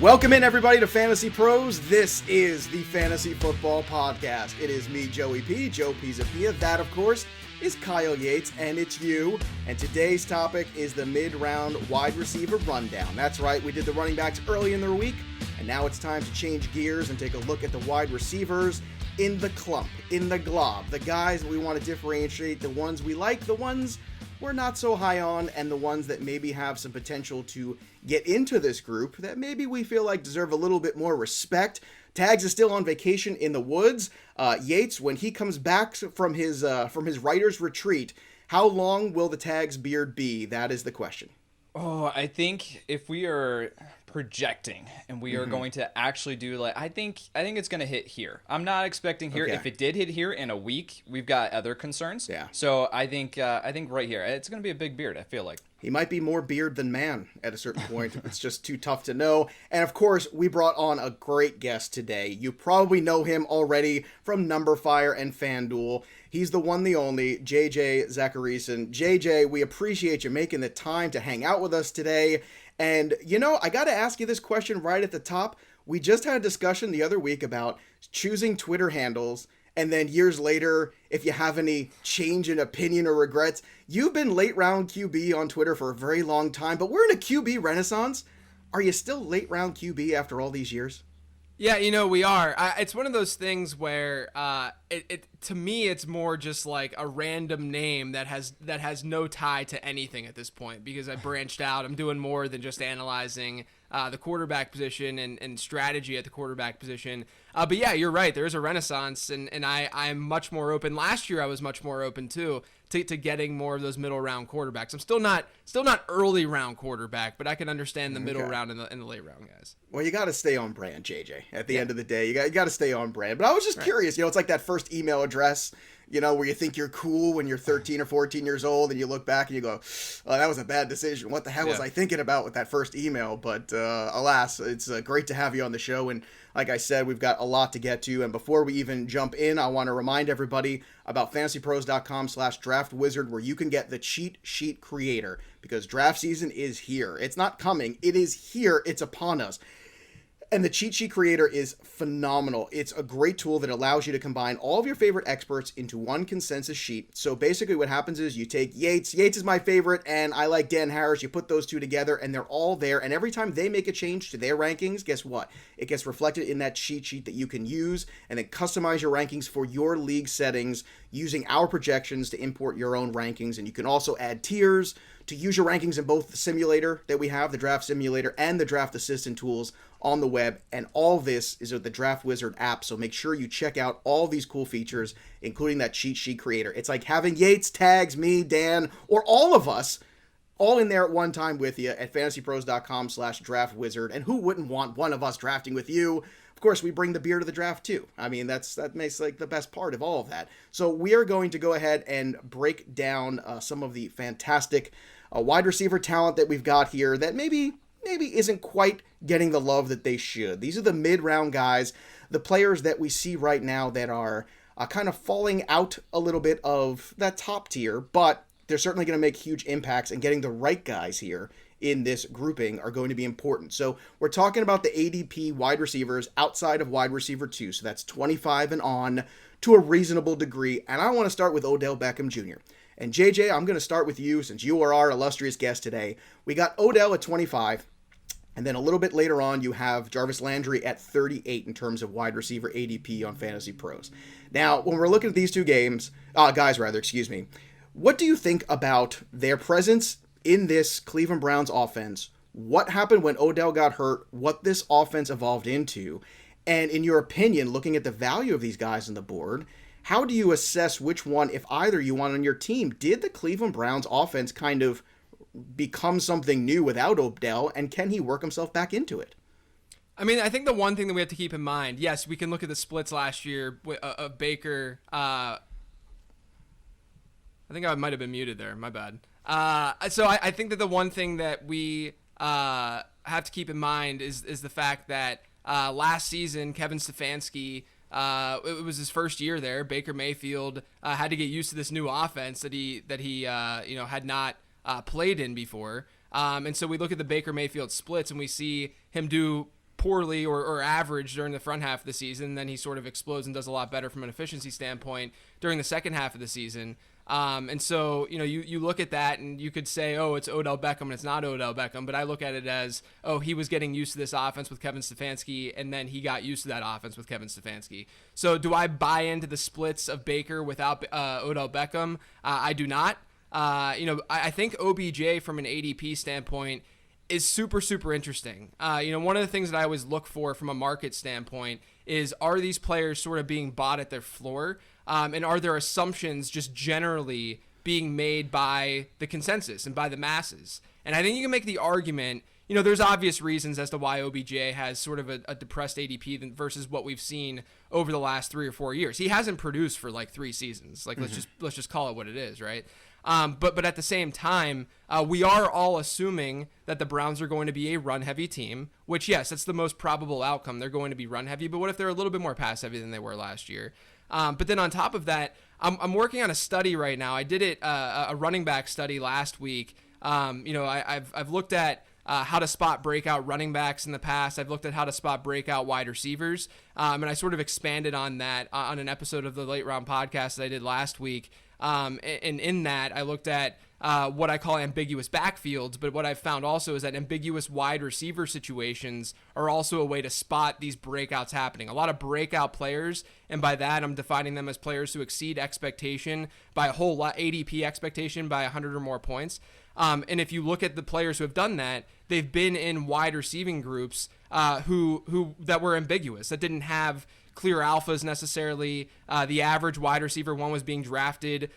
Welcome in, everybody, to Fantasy Pros. This is the Fantasy Football Podcast. It is me, Joey P, Joe Pizzapia. That, of course, is Kyle Yates, and it's you. And today's topic is the mid-round wide receiver rundown. That's right, we did the running backs early in the week, and now it's time to change gears and take a look at the wide receivers in the clump, in the glob, the guys that we want to differentiate, the ones we like, the ones we're not so high on, and the ones that maybe have some potential to get into this group that maybe we feel like deserve a little bit more respect. Tags is still on vacation in the woods. Yates, when he comes back from his writer's retreat, how long will the Tags beard be? That is the question. Oh, I think if we are projecting and we are going to actually do I think it's going to hit here. I'm not expecting here. Okay. If it did hit here in a week, we've got other concerns. Yeah. So I think right here, it's going to be a big beard, I feel like. He might be more beard than man at a certain point. It's just too tough to know. And of course, we brought on a great guest today. You probably know him already from Numberfire and FanDuel. He's the one, the only, Zachariason. JJ, we appreciate you making the time to hang out with us today. And, I got to ask you this question right at the top. We just had a discussion the other week about choosing Twitter handles, and then years later, if you have any change in opinion or regrets. You've been late round QB on Twitter for a very long time, but we're in a QB renaissance. Are you still late round QB after all these years? Yeah, we are. It's one of those things where to me, it's more just like a random name that has no tie to anything at this point, because I branched out. I'm doing more than just analyzing the quarterback position and strategy at the quarterback position. But yeah, you're right. There is a renaissance, and I'm much more open. Last year, I was much more open too to getting more of those middle round quarterbacks. I'm still not early round quarterback, but I can understand the middle round and the late round guys. Well, you got to stay on brand, JJ. At the end of the day, you got to stay on brand. But I was just curious. It's like that first email address, where you think you're cool when you're 13 or 14 years old, and you look back and you go, "Oh, that was a bad decision. What the hell was I thinking about with that first email?" But alas, it's great to have you on the show. And like I said, we've got a lot to get to. And before we even jump in, I want to remind everybody about fantasypros.com/draftwizard, where you can get the cheat sheet creator, because draft season is here. It's not coming. It is here. It's upon us. And the cheat sheet creator is phenomenal. It's a great tool that allows you to combine all of your favorite experts into one consensus sheet. So basically what happens is you take Yates is my favorite, and I like Dan Harris. You put those two together and they're all there. And every time they make a change to their rankings, guess what? It gets reflected in that cheat sheet that you can use and then customize your rankings for your league settings using our projections to import your own rankings. And you can also add tiers to use your rankings in both the simulator that we have, the draft simulator, and the draft assistant tools on the web. And all this is with the Draft Wizard app. So make sure you check out all these cool features, including that cheat sheet creator. It's like having Yates, Tags, me, Dan, or all of us all in there at one time with you at fantasypros.com/draftwizard. And who wouldn't want one of us drafting with you? Of course, we bring the beer to the draft too. I mean, that makes like the best part of all of that. So we are going to go ahead and break down some of the fantastic wide receiver talent that we've got here that maybe isn't quite getting the love that they should. These are the mid-round guys, the players that we see right now that are kind of falling out a little bit of that top tier, but they're certainly going to make huge impacts, and getting the right guys here in this grouping are going to be important. So we're talking about the ADP wide receivers outside of wide receiver 2, so that's 25 and on to a reasonable degree, and I want to start with Odell Beckham Jr. And JJ, I'm going to start with you since you are our illustrious guest today. We got Odell at 25, and then a little bit later on, you have Jarvis Landry at 38 in terms of wide receiver ADP on Fantasy Pros. Now, when we're looking at these two guys, what do you think about their presence in this Cleveland Browns offense? What happened when Odell got hurt? What this offense evolved into? And in your opinion, looking at the value of these guys on the board, how do you assess which one, if either, you want on your team? Did the Cleveland Browns offense kind of become something new without Odell, and can he work himself back into it? I mean, I think the one thing that we have to keep in mind, yes, we can look at the splits last year of Baker. I think I might have been muted there. My bad. So I think that the one thing that we have to keep in mind is the fact that last season, Kevin Stefanski, it was his first year there. Baker Mayfield had to get used to this new offense that he had not played in before. And so we look at the Baker Mayfield splits and we see him do poorly or average during the front half of the season. Then he sort of explodes and does a lot better from an efficiency standpoint during the second half of the season. And so, you look at that and you could say, oh, it's Odell Beckham, and it's not Odell Beckham. But I look at it as, oh, he was getting used to this offense with Kevin Stefanski, and then he got used to that offense with Kevin Stefanski. So do I buy into the splits of Baker without Odell Beckham? I do not. I think OBJ from an ADP standpoint is super, super interesting. One of the things that I always look for from a market standpoint is, are these players sort of being bought at their floor? And are there assumptions just generally being made by the consensus and by the masses? And I think you can make the argument, there's obvious reasons as to why OBJ has sort of a depressed ADP versus what we've seen over the last 3 or 4 years. He hasn't produced for like 3 seasons. Like, let's just call it what it is, right? But at the same time, we are all assuming that the Browns are going to be a run-heavy team, which, yes, that's the most probable outcome. They're going to be run-heavy, but what if they're a little bit more pass-heavy than they were last year? But then on top of that, I'm working on a study right now. I did a running back study last week. I've looked at how to spot breakout running backs in the past. I've looked at how to spot breakout wide receivers. And I sort of expanded on that on an episode of the Late Round podcast that I did last week. And in that, I looked at what I call ambiguous backfields, but what I've found also is that ambiguous wide receiver situations are also a way to spot these breakouts happening. A lot of breakout players, and by that I'm defining them as players who exceed expectation by a whole lot, ADP expectation by 100 or more points. And if you look at the players who have done that, they've been in wide receiving groups who that were ambiguous, that didn't have clear alphas necessarily. The average wide receiver one was being drafted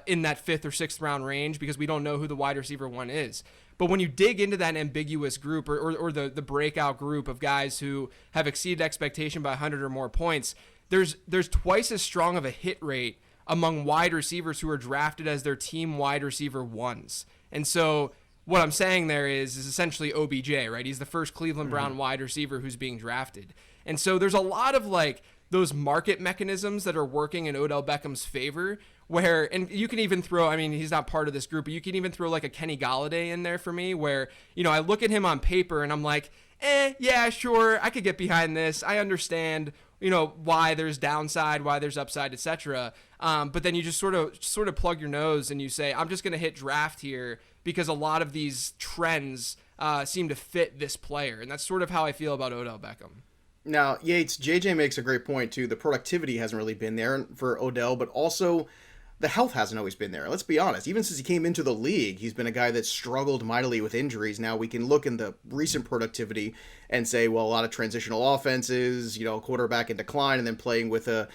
in that 5th or 6th round range because we don't know who the wide receiver one is. But when you dig into that ambiguous group or the breakout group of guys who have exceeded expectation by 100 or more points, there's twice as strong of a hit rate among wide receivers who are drafted as their team wide receiver ones. And so what I'm saying there is essentially OBJ, right? He's the first Cleveland Brown wide receiver who's being drafted. And so there's a lot of like those market mechanisms that are working in Odell Beckham's favor where, and you can even throw, I mean, he's not part of this group, but you can even throw like a Kenny Golladay in there for me where, I look at him on paper and I'm like, yeah, sure, I could get behind this. I understand, why there's downside, why there's upside, etc. But then you just sort of plug your nose and you say, I'm just going to hit draft here because a lot of these trends seem to fit this player. And that's sort of how I feel about Odell Beckham. Now, Yates, JJ makes a great point, too. The productivity hasn't really been there for Odell, but also the health hasn't always been there. Let's be honest. Even since he came into the league, he's been a guy that struggled mightily with injuries. Now, we can look in the recent productivity and say, well, a lot of transitional offenses, quarterback in decline, and then playing with a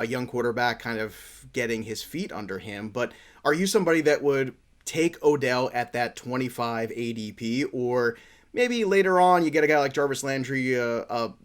young quarterback kind of getting his feet under him. But are you somebody that would take Odell at that 25 ADP, or maybe later on you get a guy like Jarvis Landry,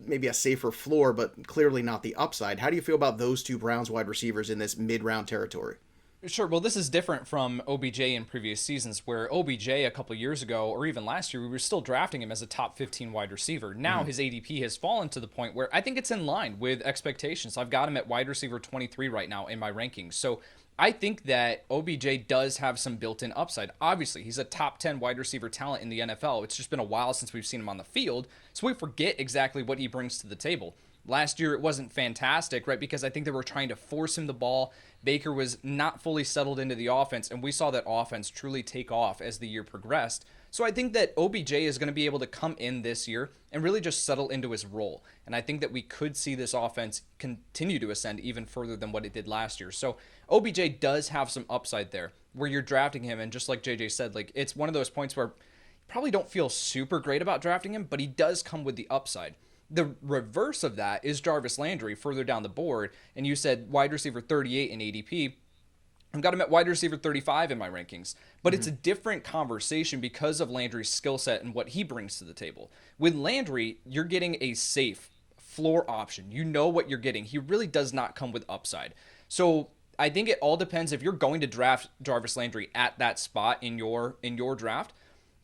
maybe a safer floor, but clearly not the upside? How do you feel about those two Browns wide receivers in this mid-round territory? Sure. Well, this is different from OBJ in previous seasons where OBJ a couple years ago or even last year, we were still drafting him as a top 15 wide receiver. Now his ADP has fallen to the point where I think it's in line with expectations. I've got him at wide receiver 23 right now in my rankings. So I think that OBJ does have some built-in upside. Obviously, he's a top 10 wide receiver talent in the NFL. It's just been a while since we've seen him on the field, so we forget exactly what he brings to the table. Last year, it wasn't fantastic, right? Because I think they were trying to force him the ball. Baker was not fully settled into the offense, and we saw that offense truly take off as the year progressed. So I think that OBJ is going to be able to come in this year and really just settle into his role. And I think that we could see this offense continue to ascend even further than what it did last year. So OBJ does have some upside there where you're drafting him. And just like JJ said, like it's one of those points where you probably don't feel super great about drafting him, but he does come with the upside. The reverse of that is Jarvis Landry further down the board. And you said wide receiver 38 in ADP. I've got him at wide receiver 35 in my rankings, but it's a different conversation because of Landry's skill set and what he brings to the table. With Landry, you're getting a safe floor option. You know what you're getting. He really does not come with upside. So I think it all depends if you're going to draft Jarvis Landry at that spot in your draft.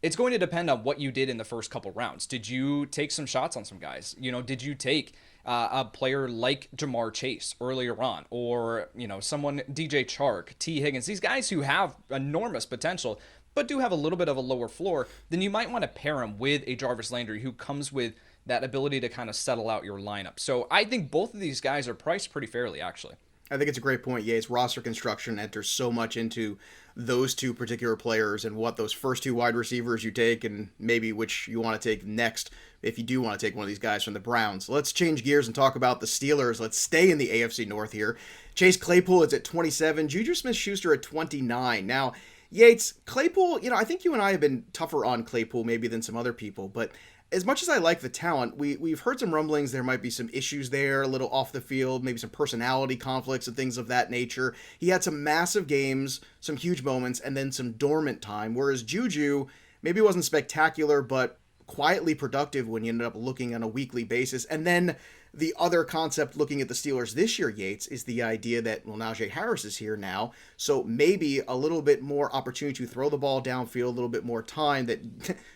It's going to depend on what you did in the first couple rounds. Did you take some shots on some guys? Did you take a player like Jamar Chase earlier on, or someone DJ Chark, T Higgins, these guys who have enormous potential but do have a little bit of a lower floor? Then you might want to pair him with a Jarvis Landry who comes with that ability to kind of settle out your lineup. So I think both of these guys are priced pretty fairly, actually. I think it's a great point, Yates. Roster construction enters so much into those two particular players and what those first two wide receivers you take and maybe which you want to take next if you do want to take one of these guys from the Browns. Let's change gears and talk about the Steelers. Let's stay in the AFC North here. Chase Claypool is at 27, JuJu Smith-Schuster at 29. Now, Yates, Claypool, I think you and I have been tougher on Claypool maybe than some other people, but as much as I like the talent, we've heard some rumblings there might be some issues there, a little off the field, maybe some personality conflicts and things of that nature. He had some massive games, some huge moments, and then some dormant time, whereas JuJu maybe wasn't spectacular, but quietly productive when you ended up looking on a weekly basis. And then the other concept looking at the Steelers this year, Yates, is the idea that, Najee Harris is here now, so maybe a little bit more opportunity to throw the ball downfield, a little bit more time that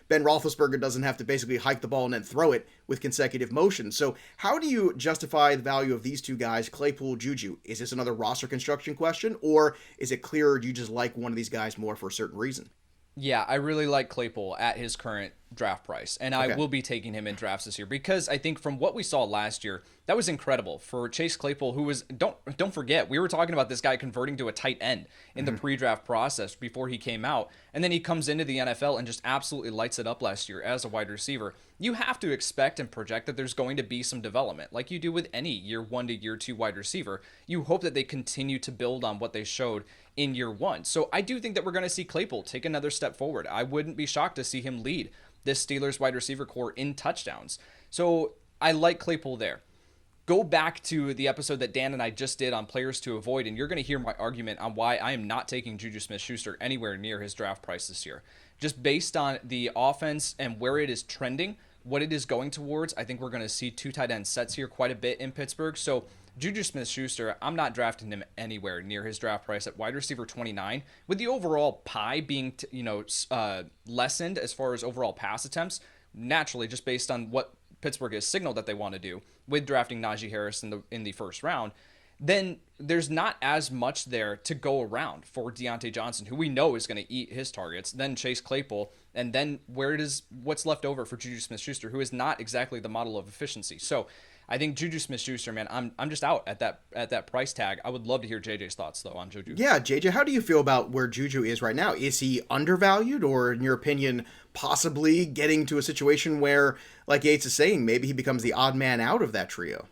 Ben Roethlisberger doesn't have to basically hike the ball and then throw it with consecutive motion. So how do you justify the value of these two guys, Claypool, JuJu? Is this another roster construction question, or is it clear you just like one of these guys more for a certain reason? Yeah, I really like Claypool at his current draft price, and I will be taking him in drafts this year because I think from what we saw last year, that was incredible for Chase Claypool, who was, don't forget, we were talking about this guy converting to a tight end in the pre-draft process before he came out, and then he comes into the NFL and just absolutely lights it up last year as a wide receiver. You have to expect and project that there's going to be some development, like you do with any year 1 to year 2 wide receiver. You hope that they continue to build on what they showed in year 1. So I do think that we're going to see Claypool take another step forward. I wouldn't be shocked to see him lead this Steelers wide receiver core in touchdowns. So I like Claypool there. Go back to the episode that Dan and I just did on players to avoid, and you're going to hear my argument on why I am not taking JuJu Smith-Schuster anywhere near his draft price this year. Just based on the offense and where it is trending, what it is going towards, I think we're going to see 2 tight end sets here quite a bit in Pittsburgh. So JuJu Smith-Schuster, I'm not drafting him anywhere near his draft price at wide receiver 29. With the overall pie being, lessened as far as overall pass attempts, naturally, just based on what Pittsburgh has signaled that they want to do with drafting Najee Harris in the first round, then there's not as much there to go around for Deontay Johnson, who we know is going to eat his targets, then Chase Claypool, and then what's left over for JuJu Smith-Schuster, who is not exactly the model of efficiency. So I think JuJu Smith-Schuster, man, I'm just out at that price tag. I would love to hear JJ's thoughts though on JuJu. Yeah, JJ, how do you feel about where JuJu is right now? Is he undervalued, or in your opinion, possibly getting to a situation where, like Yates is saying, maybe he becomes the odd man out of that trio?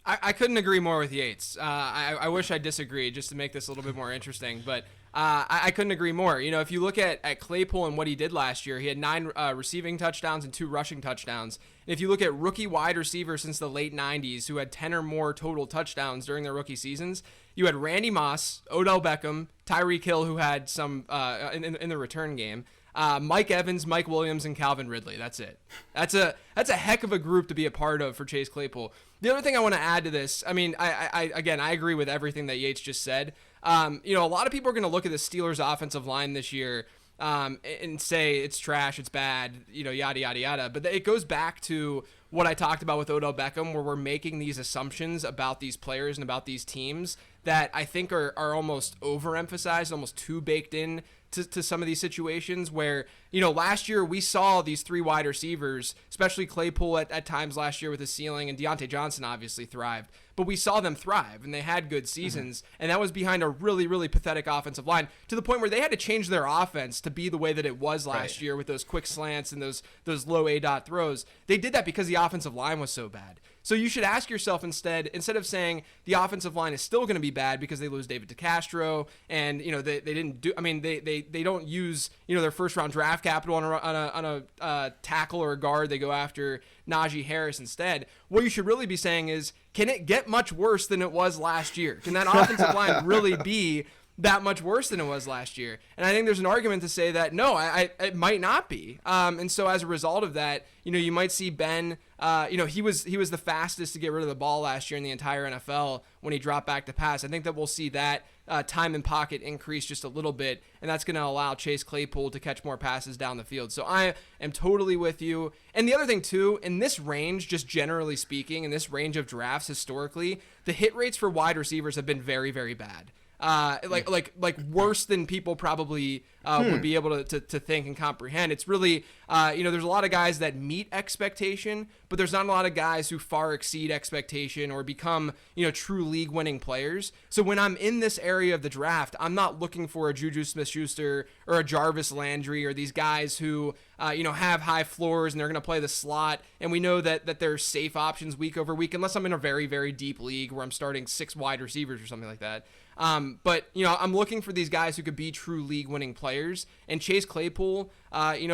I couldn't agree more with Yates. I wish I disagreed just to make this a little bit more interesting, but I couldn't agree more. If you look at Claypool and what he did last year, he had 9 receiving touchdowns and 2 rushing touchdowns. And if you look at rookie wide receivers since the late 90s who had 10 or more total touchdowns during their rookie seasons, you had Randy Moss, Odell Beckham, Tyreek Hill, who had some in the return game, Mike Evans, Mike Williams, and Calvin Ridley. That's it. That's a heck of a group to be a part of for Chase Claypool. The other thing I want to add to this, I mean, I agree with everything that Yates just said. A lot of people are going to look at the Steelers' offensive line this year and say it's trash, it's bad, yada, yada, yada. But it goes back to what I talked about with Odell Beckham, where we're making these assumptions about these players and about these teams that I think are almost overemphasized, almost too baked in to some of these situations where, last year we saw these 3 wide receivers, especially Claypool at times last year with his ceiling, and Deontay Johnson obviously thrived, but we saw them thrive and they had good seasons. And that was behind a really, really pathetic offensive line to the point where they had to change their offense to be the way that it was last year with those quick slants and those low A-dot throws. They did that because the offensive line was so bad. So you should ask yourself instead of saying the offensive line is still going to be bad because they lose David DeCastro and they didn't do. I mean they don't use their first round draft capital on a tackle or a guard. They go after Najee Harris instead. What you should really be saying is, can it get much worse than it was last year? Can that offensive line really be that much worse than it was last year? And I think there's an argument to say that no, it might not be. And so as a result of that, you might see Ben. He was the fastest to get rid of the ball last year in the entire NFL when he dropped back to pass. I think that we'll see that time in pocket increase just a little bit, and that's going to allow Chase Claypool to catch more passes down the field. So I am totally with you. And the other thing too, in this range, just generally speaking, in this range of drafts historically, the hit rates for wide receivers have been very, very bad. like worse than people probably would be able to think and comprehend. It's really, there's a lot of guys that meet expectation, but there's not a lot of guys who far exceed expectation or become, true league winning players. So when I'm in this area of the draft, I'm not looking for a JuJu Smith-Schuster or a Jarvis Landry or these guys who, have high floors and they're going to play the slot. And we know that they're safe options week over week, unless I'm in a very, very deep league where I'm starting 6 wide receivers or something like that. But I'm looking for these guys who could be true league-winning players. And Chase Claypool,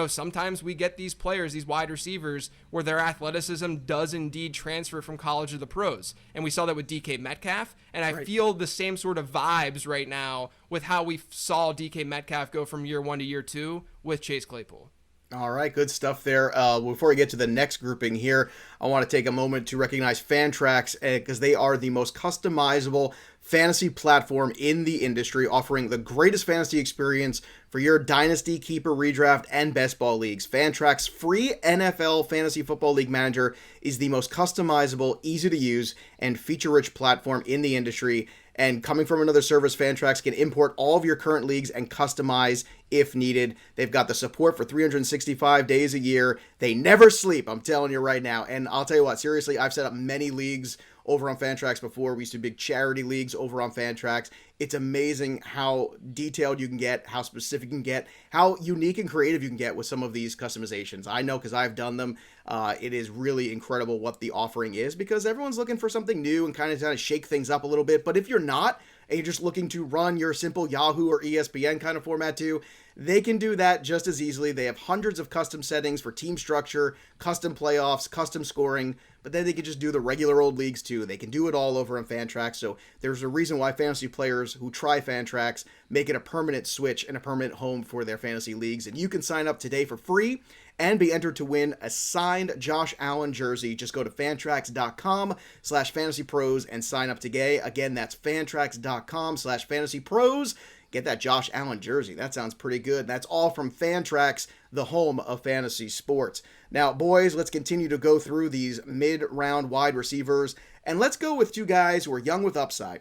sometimes we get these players, these wide receivers, where their athleticism does indeed transfer from college to the pros. And we saw that with DK Metcalf. And I feel the same sort of vibes right now with how we saw DK Metcalf go from year 1 to year 2 with Chase Claypool. All right, good stuff there. Before we get to the next grouping here, I want to take a moment to recognize Fantrax because they are the most customizable fantasy platform in the industry, offering the greatest fantasy experience for your dynasty, keeper, redraft, and best ball leagues. Fantrax free NFL Fantasy Football League Manager is the most customizable, easy to use, and feature-rich platform in the industry. And coming from another service, Fantrax can import all of your current leagues and customize if needed. They've got the support for 365 days a year. They never sleep, I'm telling you right now. And I'll tell you what, seriously, I've set up many leagues over on Fantrax before. We used to do big charity leagues over on Fantrax. It's amazing how detailed you can get, how specific you can get, how unique and creative you can get with some of these customizations. I know because I've done them. It is really incredible what the offering is because everyone's looking for something new and kind of shake things up a little bit. But if you're not, and you're just looking to run your simple Yahoo or ESPN kind of format too, they can do that just as easily. They have hundreds of custom settings for team structure, custom playoffs, custom scoring, but then they can just do the regular old leagues too. They can do it all over on Fantrax. So there's a reason why fantasy players who try Fantrax make it a permanent switch and a permanent home for their fantasy leagues. And you can sign up today for free and be entered to win a signed Josh Allen jersey. Just go to fantrax.com/fantasypros and sign up today. Again, that's fantrax.com/fantasypros. Get that Josh Allen jersey. That sounds pretty good. That's all from Fantrax, the home of fantasy sports. Now, boys, let's continue to go through these mid-round wide receivers, and let's go with 2 guys who are young with upside.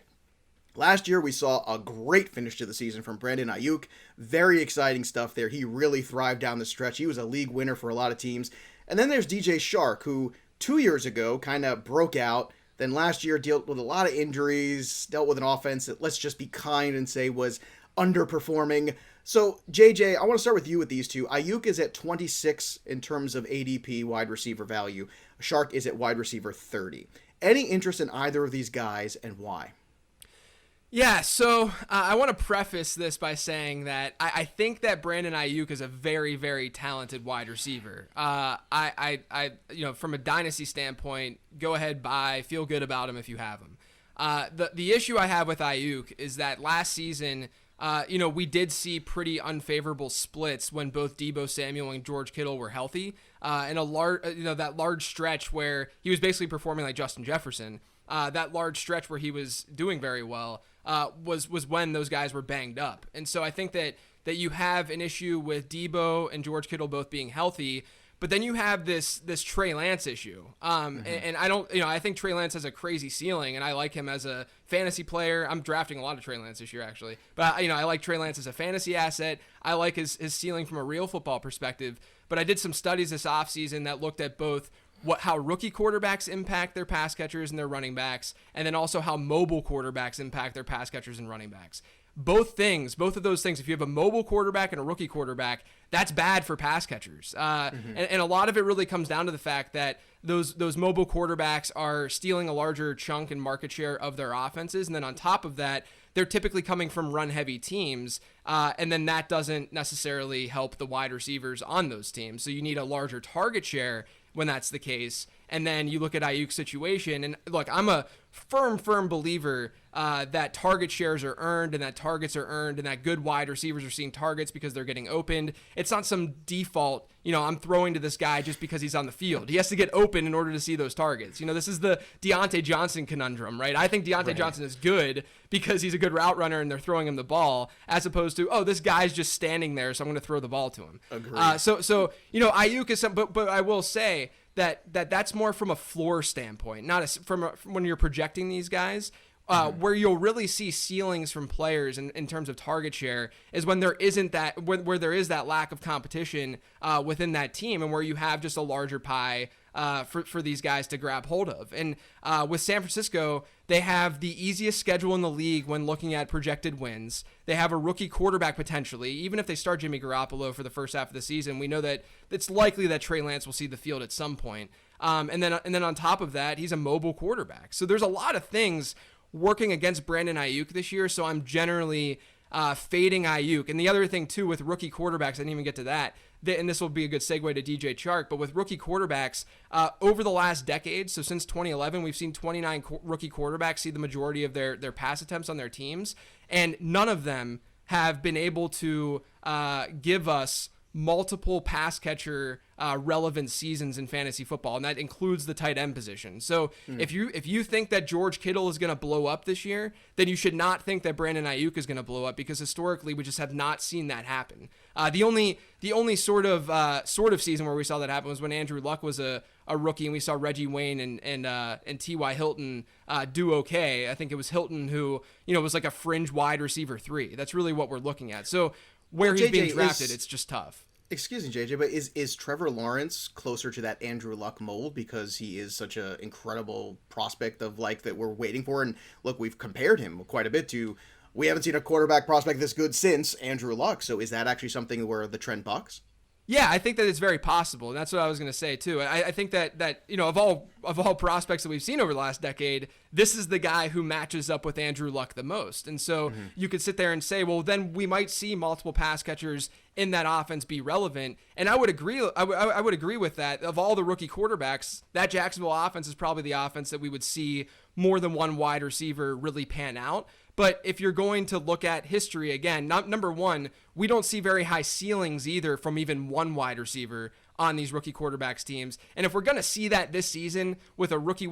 Last year, we saw a great finish to the season from Brandon Aiyuk. Very exciting stuff there. He really thrived down the stretch. He was a league winner for a lot of teams. And then there's DJ Chark, who 2 years ago kind of broke out. Then last year dealt with a lot of injuries, dealt with an offense that, let's just be kind and say, was underperforming. So, JJ, I want to start with you with these two. Aiyuk is at 26 in terms of ADP wide receiver value. Chark is at wide receiver 30. Any interest in either of these guys and why? Yeah, so I want to preface this by saying that I think that Brandon Aiyuk is a very, very talented wide receiver. I from a dynasty standpoint, go ahead, buy, feel good about him if you have him. The issue I have with Aiyuk is that last season, we did see pretty unfavorable splits when both Deebo Samuel and George Kittle were healthy, and that large stretch where he was basically performing like Justin Jefferson. That large stretch where he was doing very well was when those guys were banged up. And so I think that you have an issue with Deebo and George Kittle both being healthy, but then you have this Trey Lance issue. And I don't, I think Trey Lance has a crazy ceiling, and I like him as a fantasy player. I'm drafting a lot of Trey Lance this year, actually. But, I like Trey Lance as a fantasy asset. I like his ceiling from a real football perspective. But I did some studies this offseason that looked at both how rookie quarterbacks impact their pass catchers and their running backs, and then also how mobile quarterbacks impact their pass catchers and running backs. Both of those things, if you have a mobile quarterback and a rookie quarterback, that's bad for pass catchers. And a lot of it really comes down to the fact that those mobile quarterbacks are stealing a larger chunk and market share of their offenses. And then on top of that, they're typically coming from run-heavy teams, and then that doesn't necessarily help the wide receivers on those teams. So you need a larger target share when that's the case. And then you look at Aiyuk's situation, and look, I'm a firm believer that target shares are earned and that targets are earned and that good wide receivers are seeing targets because they're getting opened. It's not some default, I'm throwing to this guy just because he's on the field. He has to get open in order to see those targets. This is the Deontay Johnson conundrum, right? I think Deontay Johnson is good because he's a good route runner and they're throwing him the ball, as opposed to, this guy's just standing there, so I'm going to throw the ball to him. Agreed. So Aiyuk is but I will say that's more from a floor standpoint, not from when you're projecting these guys. Where you'll really see ceilings from players in terms of target share is when there isn't that, where there is that lack of competition within that team, and where you have just a larger pie for these guys to grab hold of. And with San Francisco, they have the easiest schedule in the league when looking at projected wins. They have a rookie quarterback potentially. Even if they start Jimmy Garoppolo for the first half of the season, we know that it's likely that Trey Lance will see the field at some point. And then on top of that, he's a mobile quarterback. So there's a lot of things working against Brandon Aiyuk this year, so I'm generally fading Aiyuk. And the other thing, too, with rookie quarterbacks, I didn't even get to that, and this will be a good segue to DJ Chark, but with rookie quarterbacks, over the last decade, so since 2011, we've seen 29 rookie quarterbacks see the majority of their pass attempts on their teams, and none of them have been able to give us multiple pass catcher relevant seasons in fantasy football, and that includes the tight end position. So if you think that George Kittle is going to blow up this year, then you should not think that Brandon Aiyuk is going to blow up, because historically we just have not seen that happen. The only sort of season where we saw that happen was when Andrew Luck was a rookie, and we saw Reggie Wayne and T.Y. Hilton do okay. I think it was Hilton who was like a fringe wide receiver 3. That's really what we're looking at. So where he's being drafted, it's just tough. Excuse me, JJ, but is Trevor Lawrence closer to that Andrew Luck mold because he is such an incredible prospect of like that we're waiting for? And look, we've compared him quite a bit to, we haven't seen a quarterback prospect this good since Andrew Luck. So is that actually something where the trend bucks? Yeah, I think that it's very possible, and that's what I was going to say too. I think that of all prospects that we've seen over the last decade, this is the guy who matches up with Andrew Luck the most. And so you could sit there and say, well, then we might see multiple pass catchers in that offense be relevant. And I would agree. I would agree with that. Of all the rookie quarterbacks, that Jacksonville offense is probably the offense that we would see more than one wide receiver really pan out. But if you're going to look at history again, number one, we don't see very high ceilings either from even one wide receiver on these rookie quarterbacks teams. And if we're going to see that this season with a rookie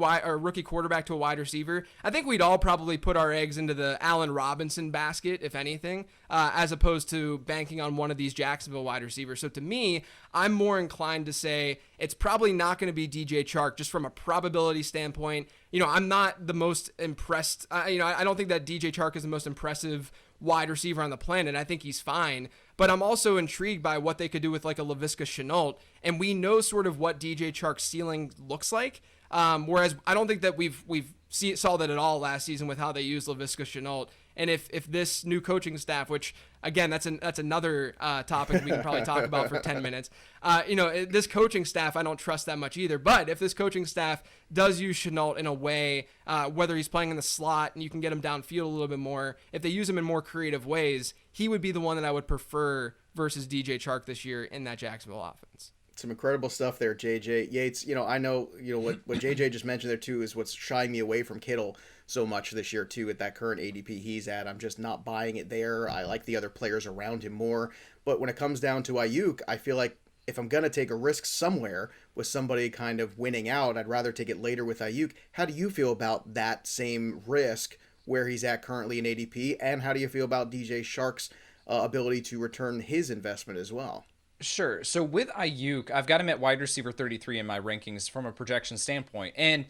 quarterback to a wide receiver, I think we'd all probably put our eggs into the Allen Robinson basket, if anything, as opposed to banking on one of these Jacksonville wide receivers. So to me, I'm more inclined to say it's probably not going to be DJ Chark just from a probability standpoint. I'm not the most impressed. I don't think that DJ Chark is the most impressive wide receiver on the planet. I think he's fine, but I'm also intrigued by what they could do with like a Laviska Shenault, and we know sort of what DJ Chark's ceiling looks like. Whereas I don't think that we've saw that at all last season with how they used Laviska Shenault. And if this new coaching staff, which again that's another topic we can probably talk about for 10 minutes, this coaching staff I don't trust that much either. But if this coaching staff does use Shenault in a way, whether he's playing in the slot and you can get him downfield a little bit more, if they use him in more creative ways, he would be the one that I would prefer versus DJ Chark this year in that Jacksonville offense. Some incredible stuff there, JJ Yates. I know what JJ just mentioned there too is what's shying me away from Kittle so much this year too at that current ADP he's at. I'm just not buying it there. I like the other players around him more. But when it comes down to Aiyuk, I feel like if I'm going to take a risk somewhere with somebody kind of winning out, I'd rather take it later with Aiyuk. How do you feel about that same risk where he's at currently in ADP? And how do you feel about DJ Chark's ability to return his investment as well? Sure. So with Aiyuk, I've got him at wide receiver 33 in my rankings from a projection standpoint. And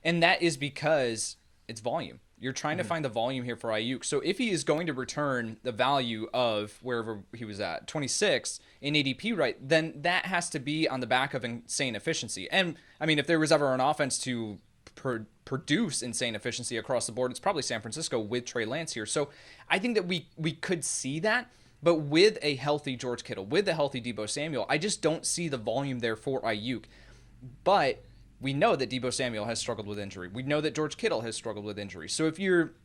that is because it's volume. You're trying to find the volume here for Aiyuk. So if he is going to return the value of wherever he was at, 26 in ADP, right, then that has to be on the back of insane efficiency. And I mean, if there was ever an offense to produce insane efficiency across the board, it's probably San Francisco with Trey Lance here. So I think that we could see that. But with a healthy George Kittle, with a healthy Deebo Samuel, I just don't see the volume there for Aiyuk. But we know that Deebo Samuel has struggled with injury. We know that George Kittle has struggled with injury. So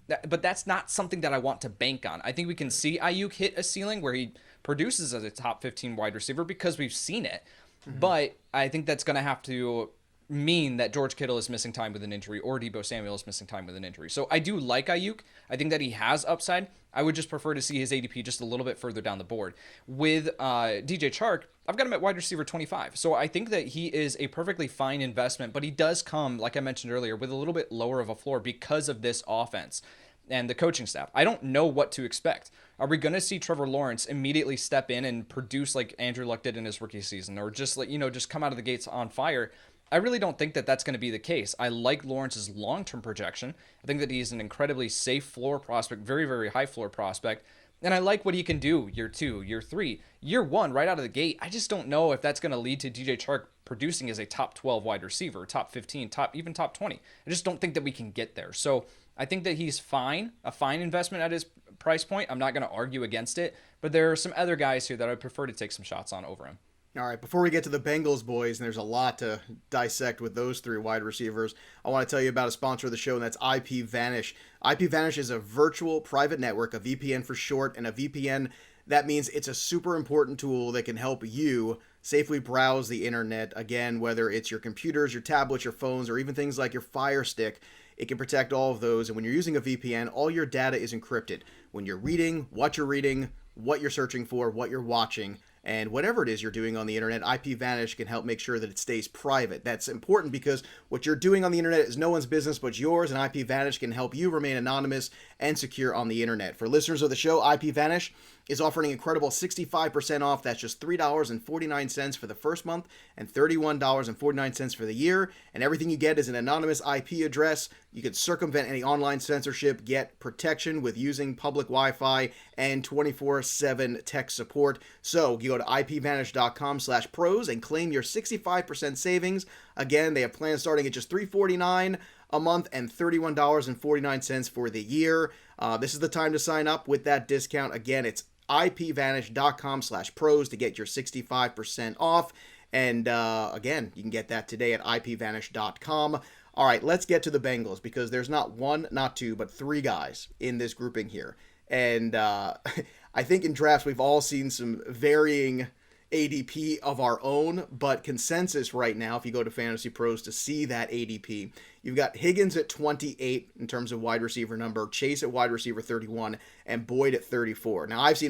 but that's not something that I want to bank on. I think we can see Aiyuk hit a ceiling where he produces as a top 15 wide receiver because we've seen it. But I think that's going to have to mean that George Kittle is missing time with an injury or Deebo Samuel is missing time with an injury. So I do like Aiyuk. I think that he has upside. I would just prefer to see his ADP just a little bit further down the board. With DJ Chark, I've got him at wide receiver 25. So I think that he is a perfectly fine investment, but he does come, like I mentioned earlier, with a little bit lower of a floor because of this offense and the coaching staff. I don't know what to expect. Are we going to see Trevor Lawrence immediately step in and produce like Andrew Luck did in his rookie season, or just like, just come out of the gates on fire? I really don't think that that's going to be the case. I like Lawrence's long-term projection. I think that he's an incredibly safe floor prospect, very, very high floor prospect. And I like what he can do year 2, year 3, year 1, right out of the gate. I just don't know if that's going to lead to DJ Chark producing as a top 12 wide receiver, top 15, even top 20. I just don't think that we can get there. So I think that he's fine, a fine investment at his price point. I'm not going to argue against it, but there are some other guys here that I prefer to take some shots on over him. All right, before we get to the Bengals, boys, and there's a lot to dissect with those 3 wide receivers, I want to tell you about a sponsor of the show, and that's IP Vanish. IP Vanish is a virtual private network, a VPN for short, and a VPN, that means it's a super important tool that can help you safely browse the internet. Again, whether it's your computers, your tablets, your phones, or even things like your Fire Stick, it can protect all of those. And when you're using a VPN, all your data is encrypted. When you're reading, what you're searching for, what you're watching, and whatever it is you're doing on the internet, IP Vanish can help make sure that it stays private. That's important because what you're doing on the internet is no one's business but yours, and IP Vanish can help you remain anonymous and secure on the internet. For listeners of the show, IP Vanish is offering incredible 65% off. That's just $3.49 for the first month and $31.49 for the year. And everything you get is an anonymous IP address. You can circumvent any online censorship, get protection with using public Wi-Fi, and 24/7 tech support. So you go to ipvanish.com/pros and claim your 65% savings. Again, they have plans starting at just $3.49 a month and $31.49 for the year. This is the time to sign up with that discount. Again, it's ipvanish.com/pros to get your 65% off. And again, you can get that today at ipvanish.com. All right, let's get to the Bengals because there's not 1, not 2, but 3 guys in this grouping here. And I think in drafts we've all seen some varying ADP of our own, but consensus right now, if you go to Fantasy Pros to see that ADP, you've got Higgins at 28 in terms of wide receiver number, Chase at wide receiver 31, and Boyd at 34. Now, I've seen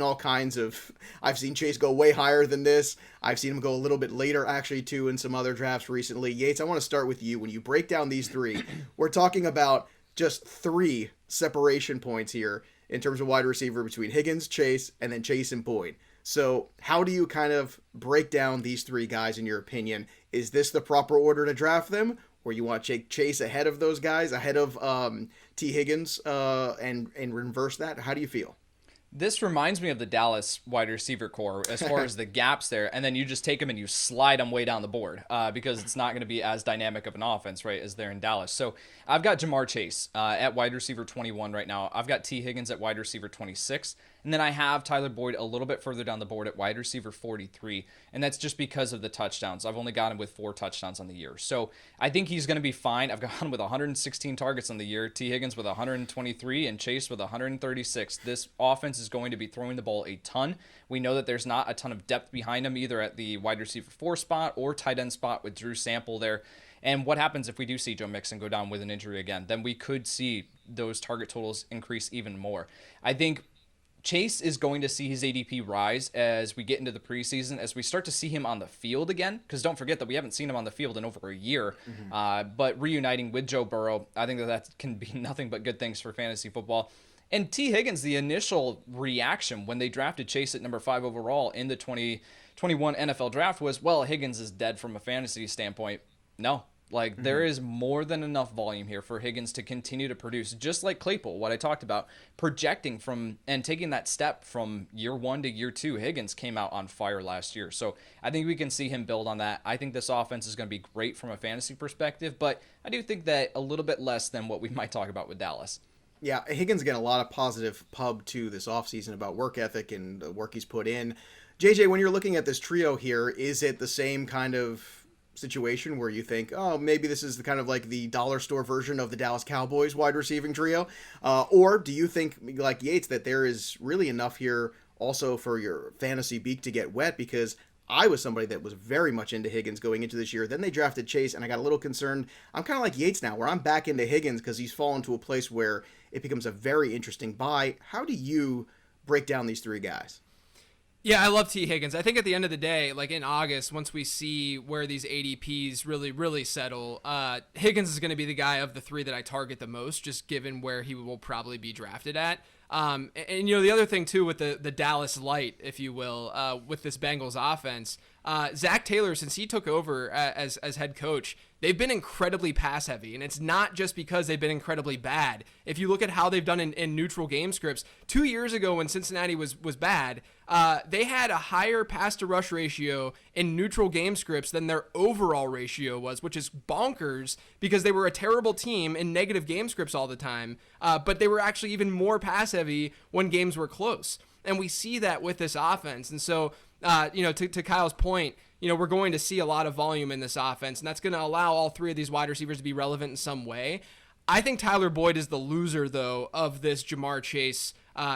Chase go way higher than this. I've seen him go a little bit later, actually, too, in some other drafts recently. Yates, I want to start with you. When you break down these 3, we're talking about just 3 separation points here in terms of wide receiver between Higgins, Chase, and then Chase and Boyd. So how do you kind of break down these 3 guys in your opinion? Is this the proper order to draft them? Or you want to take Chase ahead of those guys, ahead of T. Higgins, and reverse that? How do you feel? This reminds me of the Dallas wide receiver core as far as the gaps there. And then you just take them and you slide them way down the board because it's not going to be as dynamic of an offense, right, as they're in Dallas. So I've got Jamar Chase at wide receiver 21 right now. I've got T. Higgins at wide receiver 26. And then I have Tyler Boyd a little bit further down the board at wide receiver 43. And that's just because of the touchdowns. I've only got him with 4 touchdowns on the year. So I think he's going to be fine. I've got him with 116 targets on the year, T. Higgins with 123, and Chase with 136. This offense is going to be throwing the ball a ton. We know that there's not a ton of depth behind him, either at the wide receiver 4 spot or tight end spot with Drew Sample there. And what happens if we do see Joe Mixon go down with an injury again? Then we could see those target totals increase even more. I think Chase is going to see his ADP rise as we get into the preseason, as we start to see him on the field again, because don't forget that we haven't seen him on the field in over a year. But reuniting with Joe Burrow, I think that can be nothing but good things for fantasy football. And T. Higgins, the initial reaction when they drafted Chase at number 5 overall in the 2021 NFL draft was, well, Higgins is dead from a fantasy standpoint. No. There is more than enough volume here for Higgins to continue to produce, just like Claypool, what I talked about, projecting from and taking that step from year 1 to year 2. Higgins came out on fire last year. So I think we can see him build on that. I think this offense is going to be great from a fantasy perspective, but I do think that a little bit less than what we might talk about with Dallas. Yeah, Higgins getting a lot of positive pub too this offseason about work ethic and the work he's put in. JJ, when you're looking at this trio here, is it the same kind of situation where you think, oh, maybe this is the kind of like the dollar store version of the Dallas Cowboys wide receiving trio? Or do you think, like Yates, that there is really enough here also for your fantasy beak to get wet? Because I was somebody that was very much into Higgins going into this year. Then they drafted Chase, and I got a little concerned. I'm kind of like Yates now, where I'm back into Higgins because he's fallen to a place where it becomes a very interesting buy. How do you break down these 3 guys? Yeah, I love T. Higgins. I think at the end of the day, like in August, once we see where these ADPs really settle, Higgins is going to be the guy of the 3 that I target the most, just given where he will probably be drafted at. And the other thing too with the Dallas light, if you will, with this Bengals offense, Zach Taylor, since he took over as head coach, they've been incredibly pass heavy, and it's not just because they've been incredibly bad. If you look at how they've done in neutral game scripts, 2 years ago when Cincinnati was bad, they had a higher pass to rush ratio in neutral game scripts than their overall ratio was, which is bonkers because they were a terrible team in negative game scripts all the time. But they were actually even more pass heavy when games were close. And we see that with this offense. And so, to Kyle's point, we're going to see a lot of volume in this offense, and that's going to allow all three of these wide receivers to be relevant in some way. I think Tyler Boyd is the loser, though, of this Ja'Marr Chase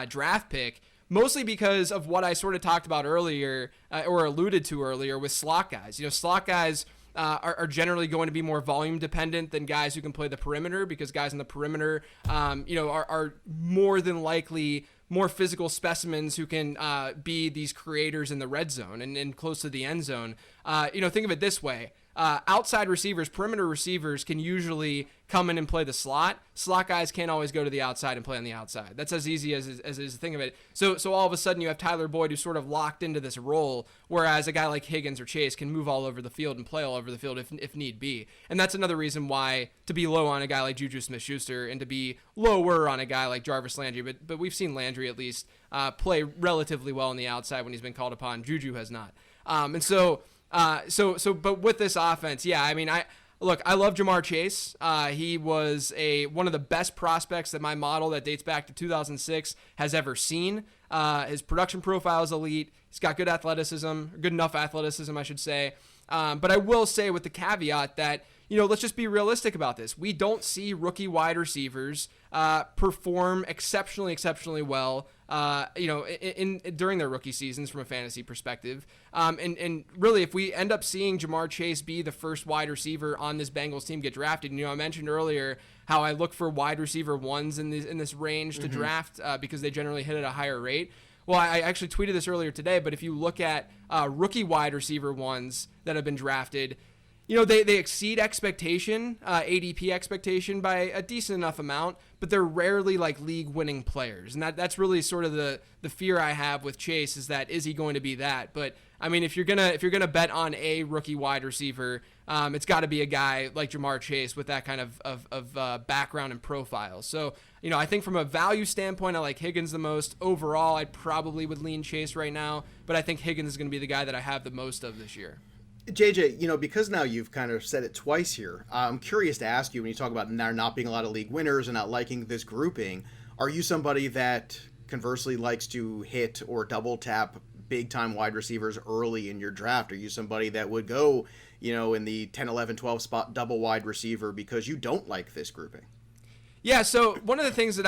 draft pick, mostly because of what I sort of talked about earlier, or alluded to earlier with slot guys. Slot guys are generally going to be more volume dependent than guys who can play the perimeter, because guys on the perimeter, are more than likely more physical specimens who can be these creators in the red zone and close to the end zone. Think of it this way. Outside receivers, perimeter receivers can usually come in and play the slot. Slot guys can't always go to the outside and play on the outside. That's as easy as is to think of it. So all of a sudden you have Tyler Boyd who's sort of locked into this role, whereas a guy like Higgins or Chase can move all over the field and play all over the field if need be. And that's another reason why to be low on a guy like JuJu Smith-Schuster and to be lower on a guy like Jarvis Landry. But we've seen Landry at least play relatively well on the outside when he's been called upon. JuJu has not. But with this offense, I love Ja'Marr Chase. He was one of the best prospects that my model that dates back to 2006 has ever seen. His production profile is elite. He's got good athleticism, good enough athleticism, I should say. But I will say with the caveat that, let's just be realistic about this. We don't see rookie wide receivers perform exceptionally well, during their rookie seasons from a fantasy perspective. And really, if we end up seeing Ja'Marr Chase be the first wide receiver on this Bengals team get drafted, I mentioned earlier how I look for wide receiver ones in this range to draft because they generally hit at a higher rate. Well, I actually tweeted this earlier today, but if you look at rookie wide receiver ones that have been drafted, they exceed expectation, ADP expectation by a decent enough amount, but they're rarely like league-winning players, and that's really sort of the fear I have with Chase is he going to be that? But I mean, if you're gonna bet on a rookie wide receiver, it's got to be a guy like Ja'Marr Chase with that kind of background and profile. So I think from a value standpoint, I like Higgins the most. Overall, I probably would lean Chase right now, but I think Higgins is going to be the guy that I have the most of this year. JJ, because now you've kind of said it twice here, I'm curious to ask you, when you talk about there not being a lot of league winners and not liking this grouping, are you somebody that conversely likes to hit or double tap big time wide receivers early in your draft? Are you somebody that would go, in the 10, 11, 12 spot double wide receiver because you don't like this grouping? Yeah, so one of the things that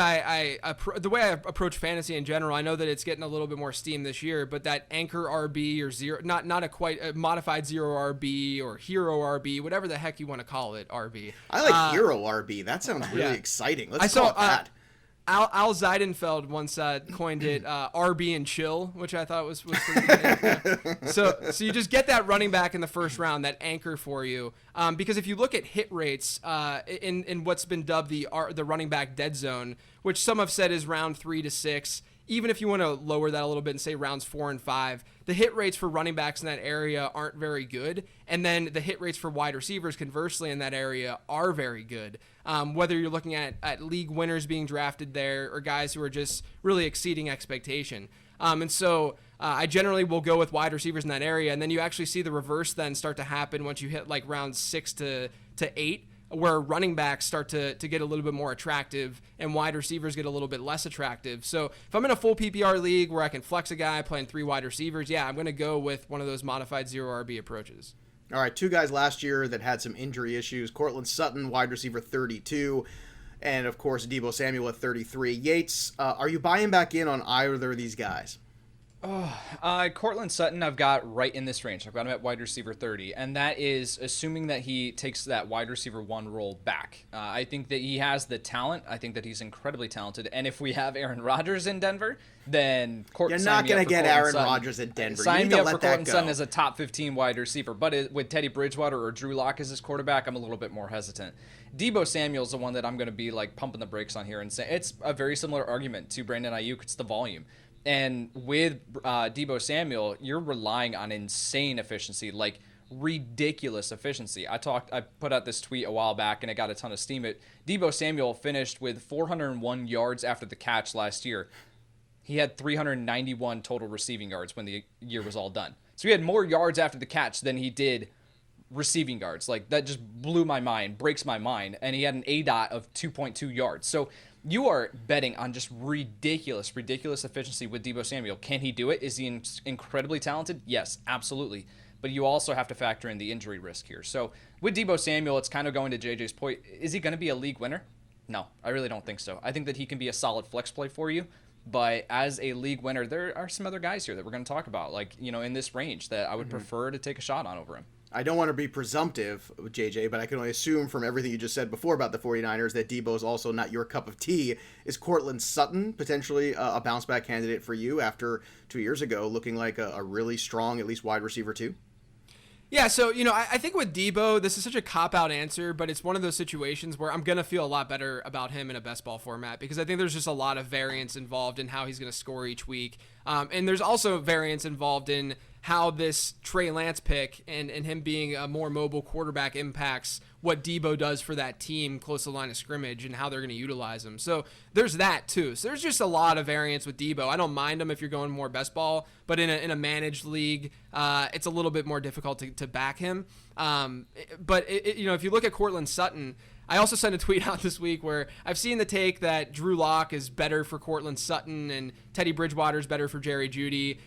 the way I approach fantasy in general, I know that it's getting a little bit more steam this year, but that anchor RB or zero, not a modified zero RB or hero RB, whatever the heck you want to call it, RB. I like hero RB. That sounds really exciting. Let's call it that. Al Zeidenfeld once coined it RB and chill, which I thought was pretty good. So you just get that running back in the first round, that anchor for you. Because if you look at hit rates in what's been dubbed the running back dead zone, which some have said is round 3 to 6, even if you want to lower that a little bit and say rounds 4 and 5, the hit rates for running backs in that area aren't very good. And then the hit rates for wide receivers, conversely, in that area are very good. Whether you're looking at league winners being drafted there or guys who are just really exceeding expectation. And so I generally will go with wide receivers in that area. And then you actually see the reverse then start to happen once you hit like rounds 6 to 8. Where running backs start to get a little bit more attractive and wide receivers get a little bit less attractive. So if I'm in a full PPR league where I can flex a guy playing 3 wide receivers, I'm going to go with one of those modified zero RB approaches. All right, 2 guys last year that had some injury issues. Courtland Sutton, wide receiver 32, and of course Deebo Samuel at 33. Yates, are you buying back in on either of these guys? Courtland Sutton, I've got right in this range. I've got him at wide receiver 30, and that is assuming that he takes that wide receiver 1 role back. I think that he has the talent. I think that he's incredibly talented. And if we have Aaron Rodgers in Denver, then you're not going to get Aaron Rodgers in Denver. Sign me up for Courtland Sutton as a top 15 wide receiver. But with Teddy Bridgewater or Drew Lock as his quarterback, I'm a little bit more hesitant. Deebo Samuel is the one that I'm going to be like pumping the brakes on here and say it's a very similar argument to Brandon Aiyuk. It's the volume. And with Deebo Samuel, you're relying on insane efficiency, like ridiculous efficiency. I put out this tweet a while back, and it got a ton of steam. Deebo Samuel finished with 401 yards after the catch last year. He had 391 total receiving yards when the year was all done. So he had more yards after the catch than he did receiving yards. Like, that just blew my mind, breaks my mind. And he had an ADOT of 2.2 yards. So you are betting on just ridiculous efficiency with Deebo Samuel. Can he do it? Is he incredibly talented? Yes, absolutely. But you also have to factor in the injury risk here. So with Deebo Samuel, it's kind of going to JJ's point. Is he going to be a league winner? No, I really don't think so. I think that he can be a solid flex play for you. But as a league winner, there are some other guys here that we're going to talk about, like, in this range that I would prefer to take a shot on over him. I don't want to be presumptive, JJ, but I can only assume from everything you just said before about the 49ers that Deebo is also not your cup of tea. Is Courtland Sutton potentially a bounce-back candidate for you after 2 years ago looking like a really strong, at least wide receiver too? Yeah, so, I think with Deebo, this is such a cop-out answer, but it's one of those situations where I'm going to feel a lot better about him in a best ball format because I think there's just a lot of variance involved in how he's going to score each week. And there's also variance involved in how this Trey Lance pick and him being a more mobile quarterback impacts what Deebo does for that team close to the line of scrimmage and how they're going to utilize him. So there's that too. So there's just a lot of variance with Deebo. I don't mind him if you're going more best ball, but in a managed league, it's a little bit more difficult to back him. But if you look at Courtland Sutton, I also sent a tweet out this week where I've seen the take that Drew Lock is better for Courtland Sutton and Teddy Bridgewater is better for Jerry Jeudy.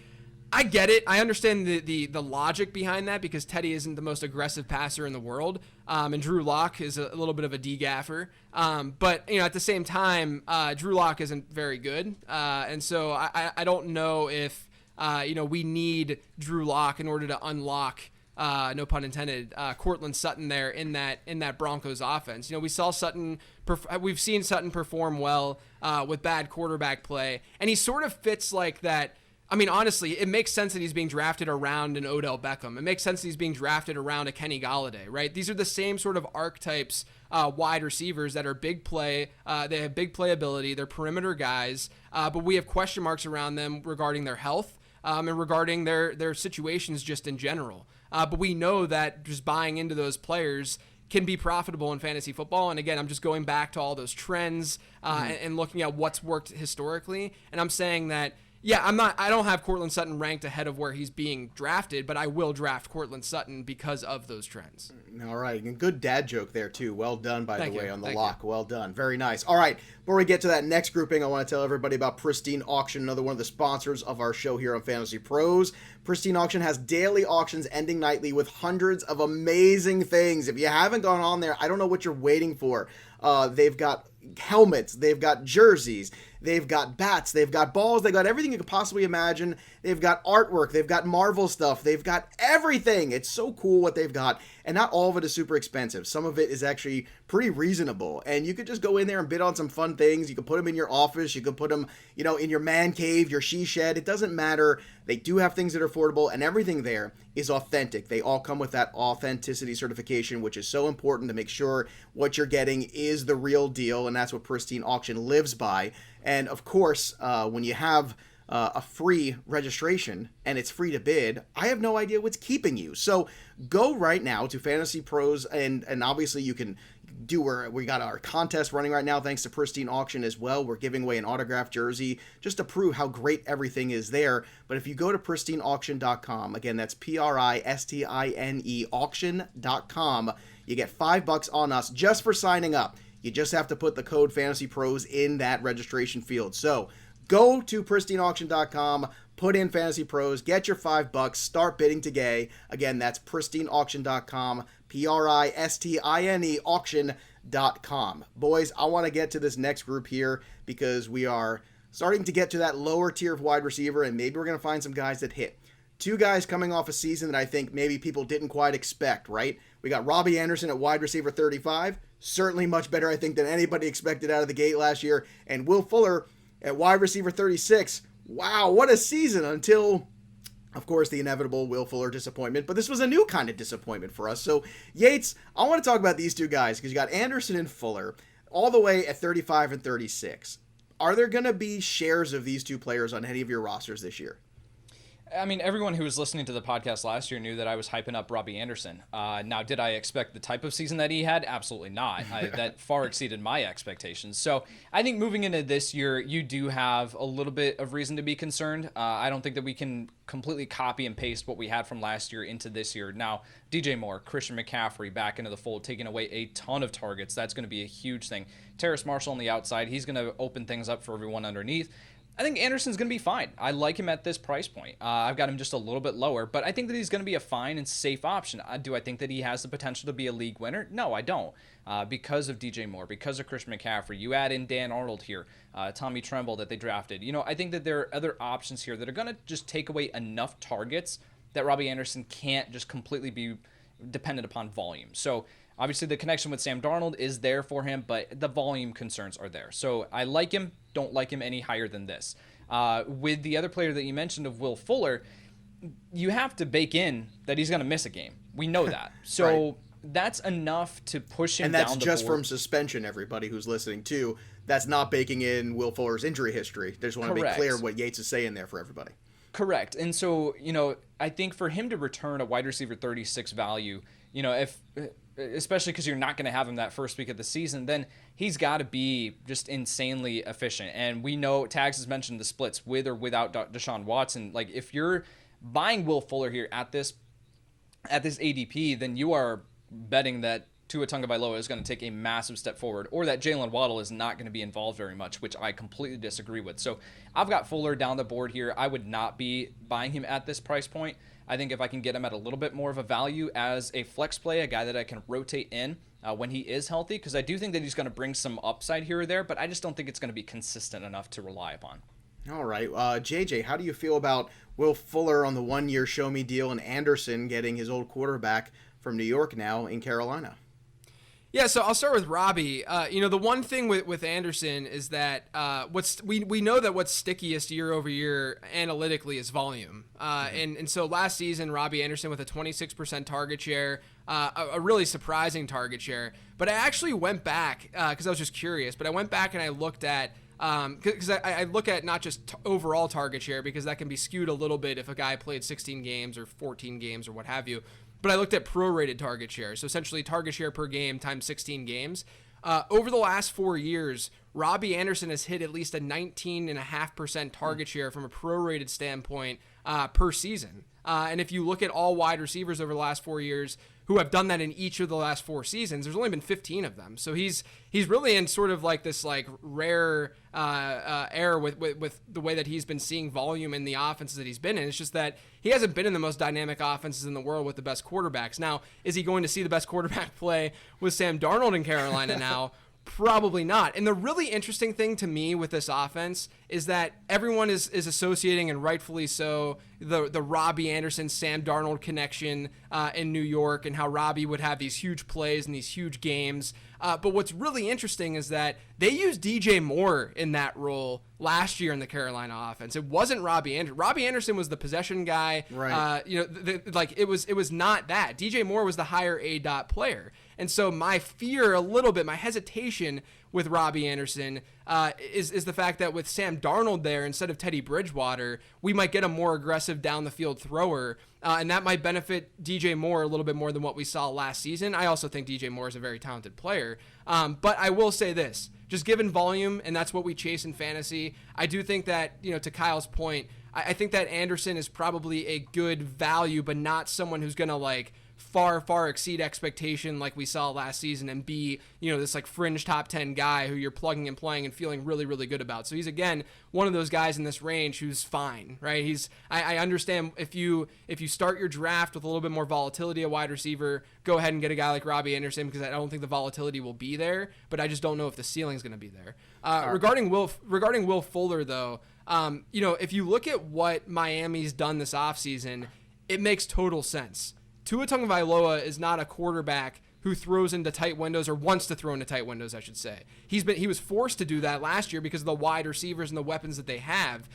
I get it. I understand the logic behind that because Teddy isn't the most aggressive passer in the world, and Drew Lock is a little bit of a D-gaffer. But at the same time, Drew Lock isn't very good, and so I don't know if we need Drew Lock in order to unlock, no pun intended, Courtland Sutton there in that Broncos offense. We saw Sutton. We've seen Sutton perform well with bad quarterback play, and he sort of fits like that. I mean, honestly, it makes sense that he's being drafted around an Odell Beckham. It makes sense that he's being drafted around a Kenny Golladay, right? These are the same sort of archetypes, wide receivers that are big play. They have big playability. They're perimeter guys, but we have question marks around them regarding their health and regarding their situations just in general. But we know that just buying into those players can be profitable in fantasy football. And again, I'm just going back to all those trends and looking at what's worked historically. And I'm saying that, yeah, I don't have Courtland Sutton ranked ahead of where he's being drafted, but I will draft Courtland Sutton because of those trends. All right. And good dad joke there, too. Well done, by the way, on the lock. You. Well done. Very nice. All right. Before we get to that next grouping, I want to tell everybody about Pristine Auction, another one of the sponsors of our show here on Fantasy Pros. Pristine Auction has daily auctions ending nightly with hundreds of amazing things. If you haven't gone on there, I don't know what you're waiting for. They've got helmets, they've got jerseys, they've got bats, they've got balls, they've got everything you could possibly imagine. They've got artwork, they've got Marvel stuff, they've got everything. It's so cool what they've got, and not all of it is super expensive. Some of it is actually pretty reasonable, and you could just go in there and bid on some fun things. You could put them in your office, you could put them, in your man cave, your she shed. It doesn't matter. They do have things that are affordable, and everything there is authentic. They all come with that authenticity certification, which is so important to make sure what you're getting is the real deal, and that's what Pristine Auction lives by. And of course, when you have a free registration and it's free to bid, I have no idea what's keeping you. So go right now to Fantasy Pros, and obviously you can do where we got our contest running right now thanks to Pristine Auction as well. We're giving away an autographed jersey just to prove how great everything is there. But if you go to pristineauction.com, again, that's PRISTINE auction.com, you get $5 on us just for signing up. You just have to put the code Fantasy Pros in that registration field. So go to pristineauction.com, put in Fantasy Pros, get your $5, start bidding today. Again, that's pristineauction.com, PRISTINE auction.com. Boys, I want to get to this next group here because we are starting to get to that lower tier of wide receiver, and maybe we're going to find some guys that hit. Two guys coming off a season that I think maybe people didn't quite expect, right? We got Robby Anderson at wide receiver 35. Certainly much better, I think, than anybody expected out of the gate last year. And Will Fuller at wide receiver 36. Wow, what a season until, of course, the inevitable Will Fuller disappointment. But this was a new kind of disappointment for us. So, Yates, I want to talk about these two guys because you got Anderson and Fuller all the way at 35 and 36. Are there going to be shares of these two players on any of your rosters this year? I mean, everyone who was listening to the podcast last year knew that I was hyping up Robby Anderson. Now, did I expect the type of season that he had? Absolutely not. That far exceeded my expectations. So I think moving into this year, you do have a little bit of reason to be concerned. I don't think that we can completely copy and paste what we had from last year into this year. Now, DJ Moore, Christian McCaffrey back into the fold, taking away a ton of targets. That's going to be a huge thing. Terrace Marshall on the outside, he's going to open things up for everyone underneath. I think Anderson's going to be fine. I like him at this price point. I've got him just a little bit lower, but I think that he's going to be a fine and safe option. Do I think that he has the potential to be a league winner? No, I don't. Because of DJ Moore, because of Christian McCaffrey. You add in Dan Arnold here, Tommy Tremble that they drafted. I think that there are other options here that are going to just take away enough targets that Robby Anderson can't just completely be dependent upon volume. So obviously the connection with Sam Darnold is there for him, but the volume concerns are there. So I like him, don't like him any higher than this. With the other player that you mentioned of Will Fuller, you have to bake in that he's going to miss a game. We know that. So Right. That's enough to push him and down that's the just board. from suspension, everybody who's listening too. That's not baking in Will Fuller's injury history. I just want to be Correct. clear what Yates is saying there for everybody. Correct. And so, I think for him to return a wide receiver 36 value, if especially because you're not going to have him that first week of the season, then he's got to be just insanely efficient. And we know Tags has mentioned the splits with or without Deshaun Watson. Like if you're buying Will Fuller here at this ADP, then you are betting that Tua Tagovailoa is going to take a massive step forward, or that Jaylen Waddle is not going to be involved very much, which I completely disagree with. So I've got Fuller down the board here. I would not be buying him at this price point. I think if I can get him at a little bit more of a value as a flex play, a guy that I can rotate in when he is healthy, because I do think that he's going to bring some upside here or there, but I just don't think it's going to be consistent enough to rely upon. All right. JJ, how do you feel about Will Fuller on the 1-year show me deal and Anderson getting his old quarterback from New York now in Carolina? Yeah, so I'll start with Robby. The one thing with Anderson is that we know that what's stickiest year over year analytically is volume. And so last season, Robby Anderson with a 26% target share, a really surprising target share. But I actually went back because I was just curious. But I went back and I looked at because I look at not just overall target share, because that can be skewed a little bit if a guy played 16 games or 14 games or what have you. But I looked at prorated target share, so essentially target share per game times 16 games. Over the last 4 years, Robby Anderson has hit at least a 19.5% target share from a prorated standpoint per season. And if you look at all wide receivers over the last 4 years who have done that in each of the last 4 seasons, there's only been 15 of them. So he's really in sort of like this like rare era with the way that he's been seeing volume in the offenses that he's been in. It's just that he hasn't been in the most dynamic offenses in the world with the best quarterbacks. Now, is he going to see the best quarterback play with Sam Darnold in Carolina now? Probably not. And the really interesting thing to me with this offense is that everyone is associating, and rightfully so, the Robby Anderson, Sam Darnold connection in New York, and how Robby would have these huge plays and these huge games. But what's really interesting is that they used DJ Moore in that role last year in the Carolina offense. It wasn't Robby Anderson. Robby Anderson was the possession guy. Right. It was not that. DJ Moore was the higher A-dot player. And so my fear a little bit, my hesitation with Robby Anderson is the fact that with Sam Darnold there instead of Teddy Bridgewater, we might get a more aggressive down the field thrower, and that might benefit DJ Moore a little bit more than what we saw last season. I also think DJ Moore is a very talented player, but I will say this, just given volume, and that's what we chase in fantasy, I do think that, to Kyle's point, I think that Anderson is probably a good value, but not someone who's going to far exceed expectation like we saw last season and be, this like fringe top 10 guy who you're plugging and playing and feeling really, really good about. So he's, again, one of those guys in this range who's fine, right? I understand if you start your draft with a little bit more volatility at wide receiver, go ahead and get a guy like Robby Anderson, because I don't think the volatility will be there, but I just don't know if the ceiling is going to be there. Regarding Will Fuller, though, if you look at what Miami's done this offseason, it makes total sense. Tua Tagovailoa is not a quarterback who throws into tight windows, or wants to throw into tight windows, I should say. He was forced to do that last year because of the wide receivers and the weapons that they have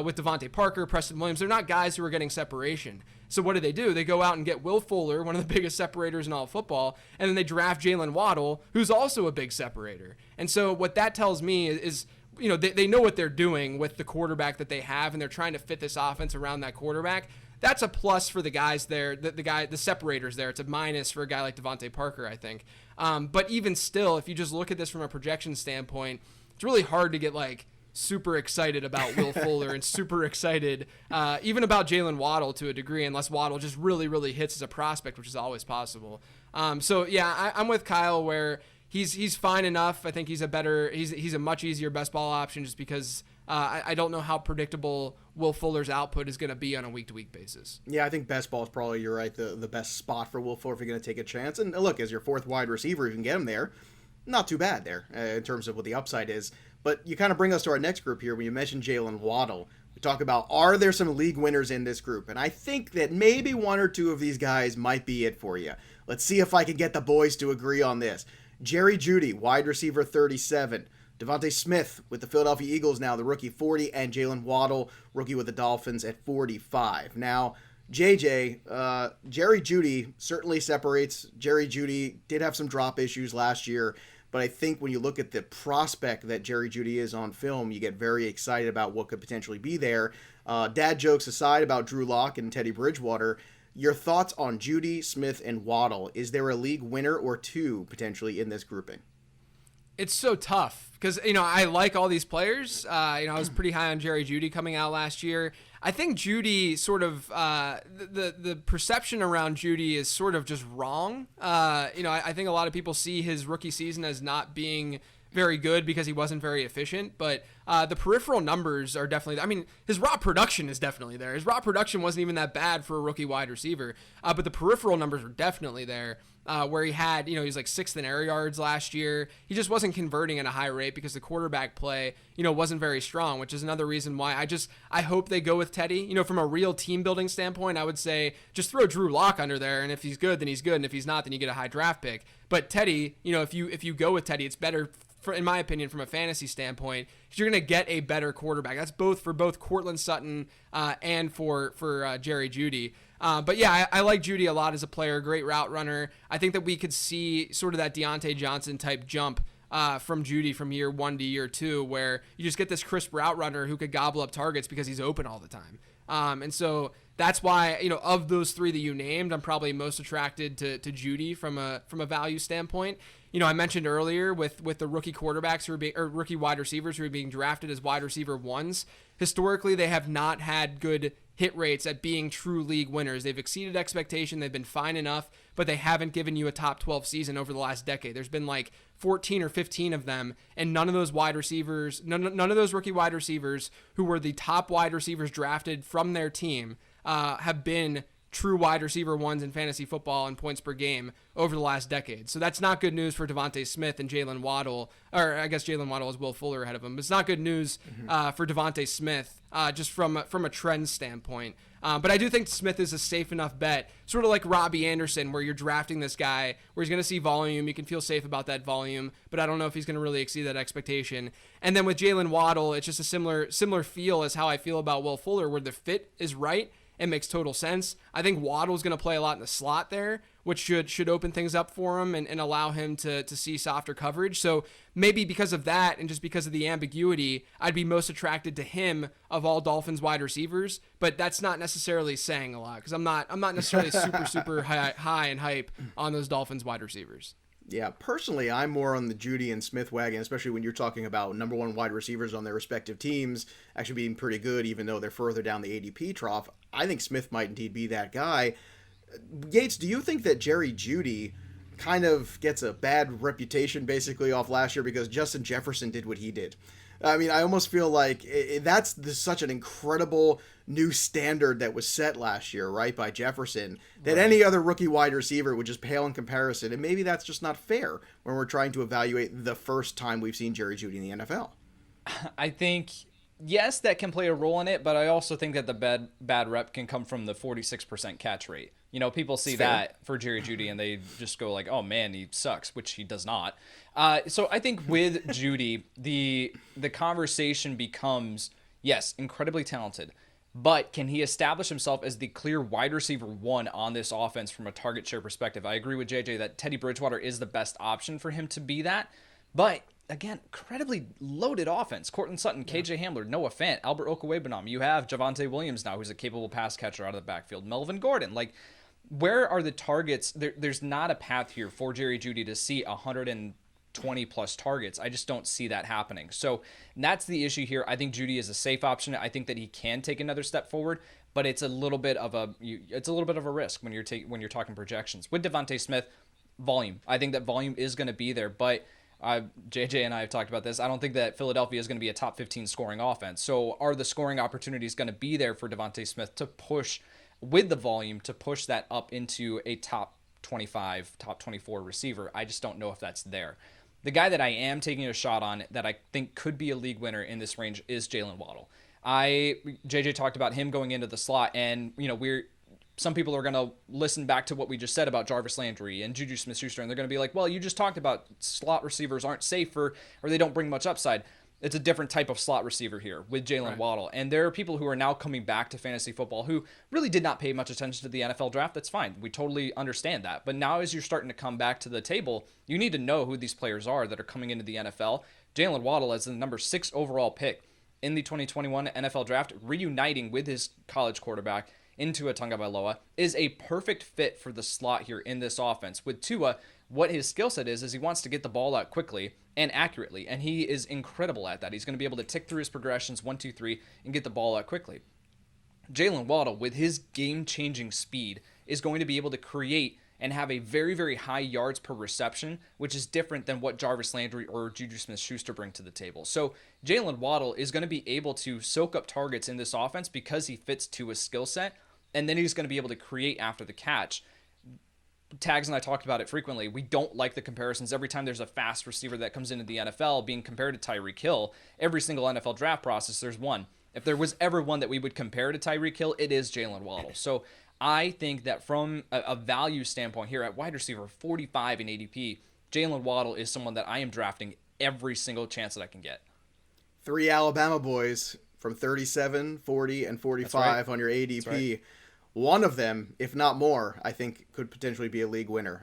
with DeVante Parker, Preston Williams. They're not guys who are getting separation. So what do? They go out and get Will Fuller, one of the biggest separators in all of football, and then they draft Jaylen Waddle, who's also a big separator. And so what that tells me is they know what they're doing with the quarterback that they have, and they're trying to fit this offense around that quarterback. That's a plus for the guys there, the separators there. It's a minus for a guy like DeVante Parker, I think. But even still, if you just look at this from a projection standpoint, it's really hard to get like super excited about Will Fuller and super excited even about Jaylen Waddle to a degree, unless Waddle just really, really hits as a prospect, which is always possible. So yeah, I'm with Kyle where he's fine enough. I think he's a much easier best ball option just because I don't know how predictable Will Fuller's output is going to be on a week-to-week basis. Yeah, I think best ball is probably, you're right, the best spot for Will Fuller if you're going to take a chance. And look, as your fourth wide receiver, you can get him there. Not too bad there in terms of what the upside is. But you kind of bring us to our next group here when you mentioned Jaylen Waddle. We talk about, are there some league winners in this group? And I think that maybe one or two of these guys might be it for you. Let's see if I can get the boys to agree on this. Jerry Jeudy, wide receiver 37. DeVonta Smith with the Philadelphia Eagles now, the rookie 40, and Jaylen Waddle, rookie with the Dolphins at 45. Now, JJ, Jerry Jeudy certainly separates. Jerry Jeudy did have some drop issues last year, but I think when you look at the prospect that Jerry Jeudy is on film, you get very excited about what could potentially be there. Dad jokes aside about Drew Lock and Teddy Bridgewater, your thoughts on Jeudy, Smith, and Waddle? Is there a league winner or two potentially in this grouping? It's so tough because, I like all these players. I was pretty high on Jerry Jeudy coming out last year. I think Jeudy sort of, the perception around Jeudy is sort of just wrong. I think a lot of people see his rookie season as not being very good because he wasn't very efficient, but the peripheral numbers are definitely, his raw production is definitely there. His raw production wasn't even that bad for a rookie wide receiver, but the peripheral numbers are definitely there. Where he had, he was like 6th in air yards last year. He just wasn't converting at a high rate because the quarterback play, wasn't very strong, which is another reason why I hope they go with Teddy. From a real team building standpoint, I would say just throw Drew Lock under there, and if he's good, then he's good, and if he's not, then you get a high draft pick. But Teddy, if you go with Teddy, it's better in my opinion, from a fantasy standpoint, you're going to get a better quarterback. That's for both Courtland Sutton and for Jerry Jeudy. But yeah, I like Jeudy a lot as a player, great route runner. I think that we could see sort of that Deontay Johnson type jump from Jeudy from year 1 to year 2, where you just get this crisp route runner who could gobble up targets because he's open all the time. And so that's why, of those three that you named, I'm probably most attracted to Jeudy from a value standpoint. I mentioned earlier with the rookie quarterbacks rookie wide receivers who are being drafted as wide receiver ones. Historically, they have not had good hit rates at being true league winners. They've exceeded expectation. They've been fine enough, but they haven't given you a top 12 season over the last decade. There's been like 14 or 15 of them, and none of those rookie wide receivers who were the top wide receivers drafted from their team have been true wide receiver ones in fantasy football and points per game over the last decade. So that's not good news for DeVonta Smith and Jaylen Waddle, or I guess Jaylen Waddle has Will Fuller ahead of him. It's not good news for DeVonta Smith just from a trend standpoint. But I do think Smith is a safe enough bet, sort of like Robby Anderson, where you're drafting this guy where he's going to see volume. You can feel safe about that volume, but I don't know if he's going to really exceed that expectation. And then with Jaylen Waddle, it's just a similar feel as how I feel about Will Fuller, where the fit is right. It makes total sense. I think Waddle's going to play a lot in the slot there, which should open things up for him and allow him to see softer coverage. So maybe because of that and just because of the ambiguity, I'd be most attracted to him of all Dolphins wide receivers. But that's not necessarily saying a lot because I'm not necessarily super high and hype on those Dolphins wide receivers. Yeah, personally, I'm more on the Jeudy and Smith wagon, especially when you're talking about number one wide receivers on their respective teams actually being pretty good, even though they're further down the ADP trough. I think Smith might indeed be that guy. Yates, do you think that Jerry Jeudy kind of gets a bad reputation basically off last year because Justin Jefferson did what he did? I mean, I almost feel like that's such an incredible new standard that was set last year, right, by Jefferson, that any other rookie wide receiver would just pale in comparison. And maybe that's just not fair when we're trying to evaluate the first time we've seen Jerry Jeudy in the NFL. I think, yes, that can play a role in it, but I also think that the bad rep can come from the 46% catch rate. You know, people see that for Jerry Jeudy and they just go like, oh man, he sucks, which he does not. So I think with Jeudy, the conversation becomes, yes, incredibly talented, but can he establish himself as the clear wide receiver one on this offense from a target share perspective? I agree with JJ that Teddy Bridgewater is the best option for him to be that, but again, incredibly loaded offense. Courtland Sutton, KJ Hamler, Noah Fant, Albert Okwuegbunam. You have Javonte Williams now, who's a capable pass catcher out of the backfield. Melvin Gordon. Like, where are the targets? There's not a path here for Jerry Jeudy to see 120 plus targets. I just don't see that happening. So that's the issue here. I think Jeudy is a safe option. I think that he can take another step forward, but it's a little bit of a risk when you're talking projections. With DeVonta Smith, volume. I think that volume is going to be there, but JJ and I have talked about this. I don't think that Philadelphia is going to be a top 15 scoring offense. So are the scoring opportunities going to be there for DeVonta Smith to push with the volume to push that up into a top 25, top 24 receiver? I just don't know if that's there. The guy that I am taking a shot on that I think could be a league winner in this range is Jaylen Waddle. JJ talked about him going into the slot, and some people are going to listen back to what we just said about Jarvis Landry and JuJu Smith-Schuster, and they're going to be like, well, you just talked about slot receivers aren't safe or they don't bring much upside. It's a different type of slot receiver here with Jaylen Waddle. And there are people who are now coming back to fantasy football who really did not pay much attention to the NFL draft. That's fine. We totally understand that. But now as you're starting to come back to the table, you need to know who these players are that are coming into the NFL. Jaylen Waddle as the number 6 overall pick in the 2021 NFL draft, reuniting with his college quarterback into Tagovailoa, is a perfect fit for the slot here in this offense. With Tua, what his skill set is he wants to get the ball out quickly and accurately, and he is incredible at that. He's going to be able to tick through his progressions 1, 2, 3 and get the ball out quickly. Jaylen Waddle, with his game-changing speed, is going to be able to create and have a very, very high yards per reception, which is different than what Jarvis Landry or JuJu Smith-Schuster bring to the table. So Jaylen Waddle is going to be able to soak up targets in this offense because he fits to his skill set, and then he's going to be able to create after the catch. Tags and I talked about it frequently. We don't like the comparisons. Every time there's a fast receiver that comes into the NFL being compared to Tyreek Hill, every single NFL draft process, there's one. If there was ever one that we would compare to Tyreek Hill, it is Jaylen Waddle. So I think that from a value standpoint here at wide receiver 45 in ADP, Jaylen Waddle is someone that I am drafting every single chance that I can get. 3 Alabama boys from 37, 40, and 45 on your ADP. One of them, if not more, I think could potentially be a league winner.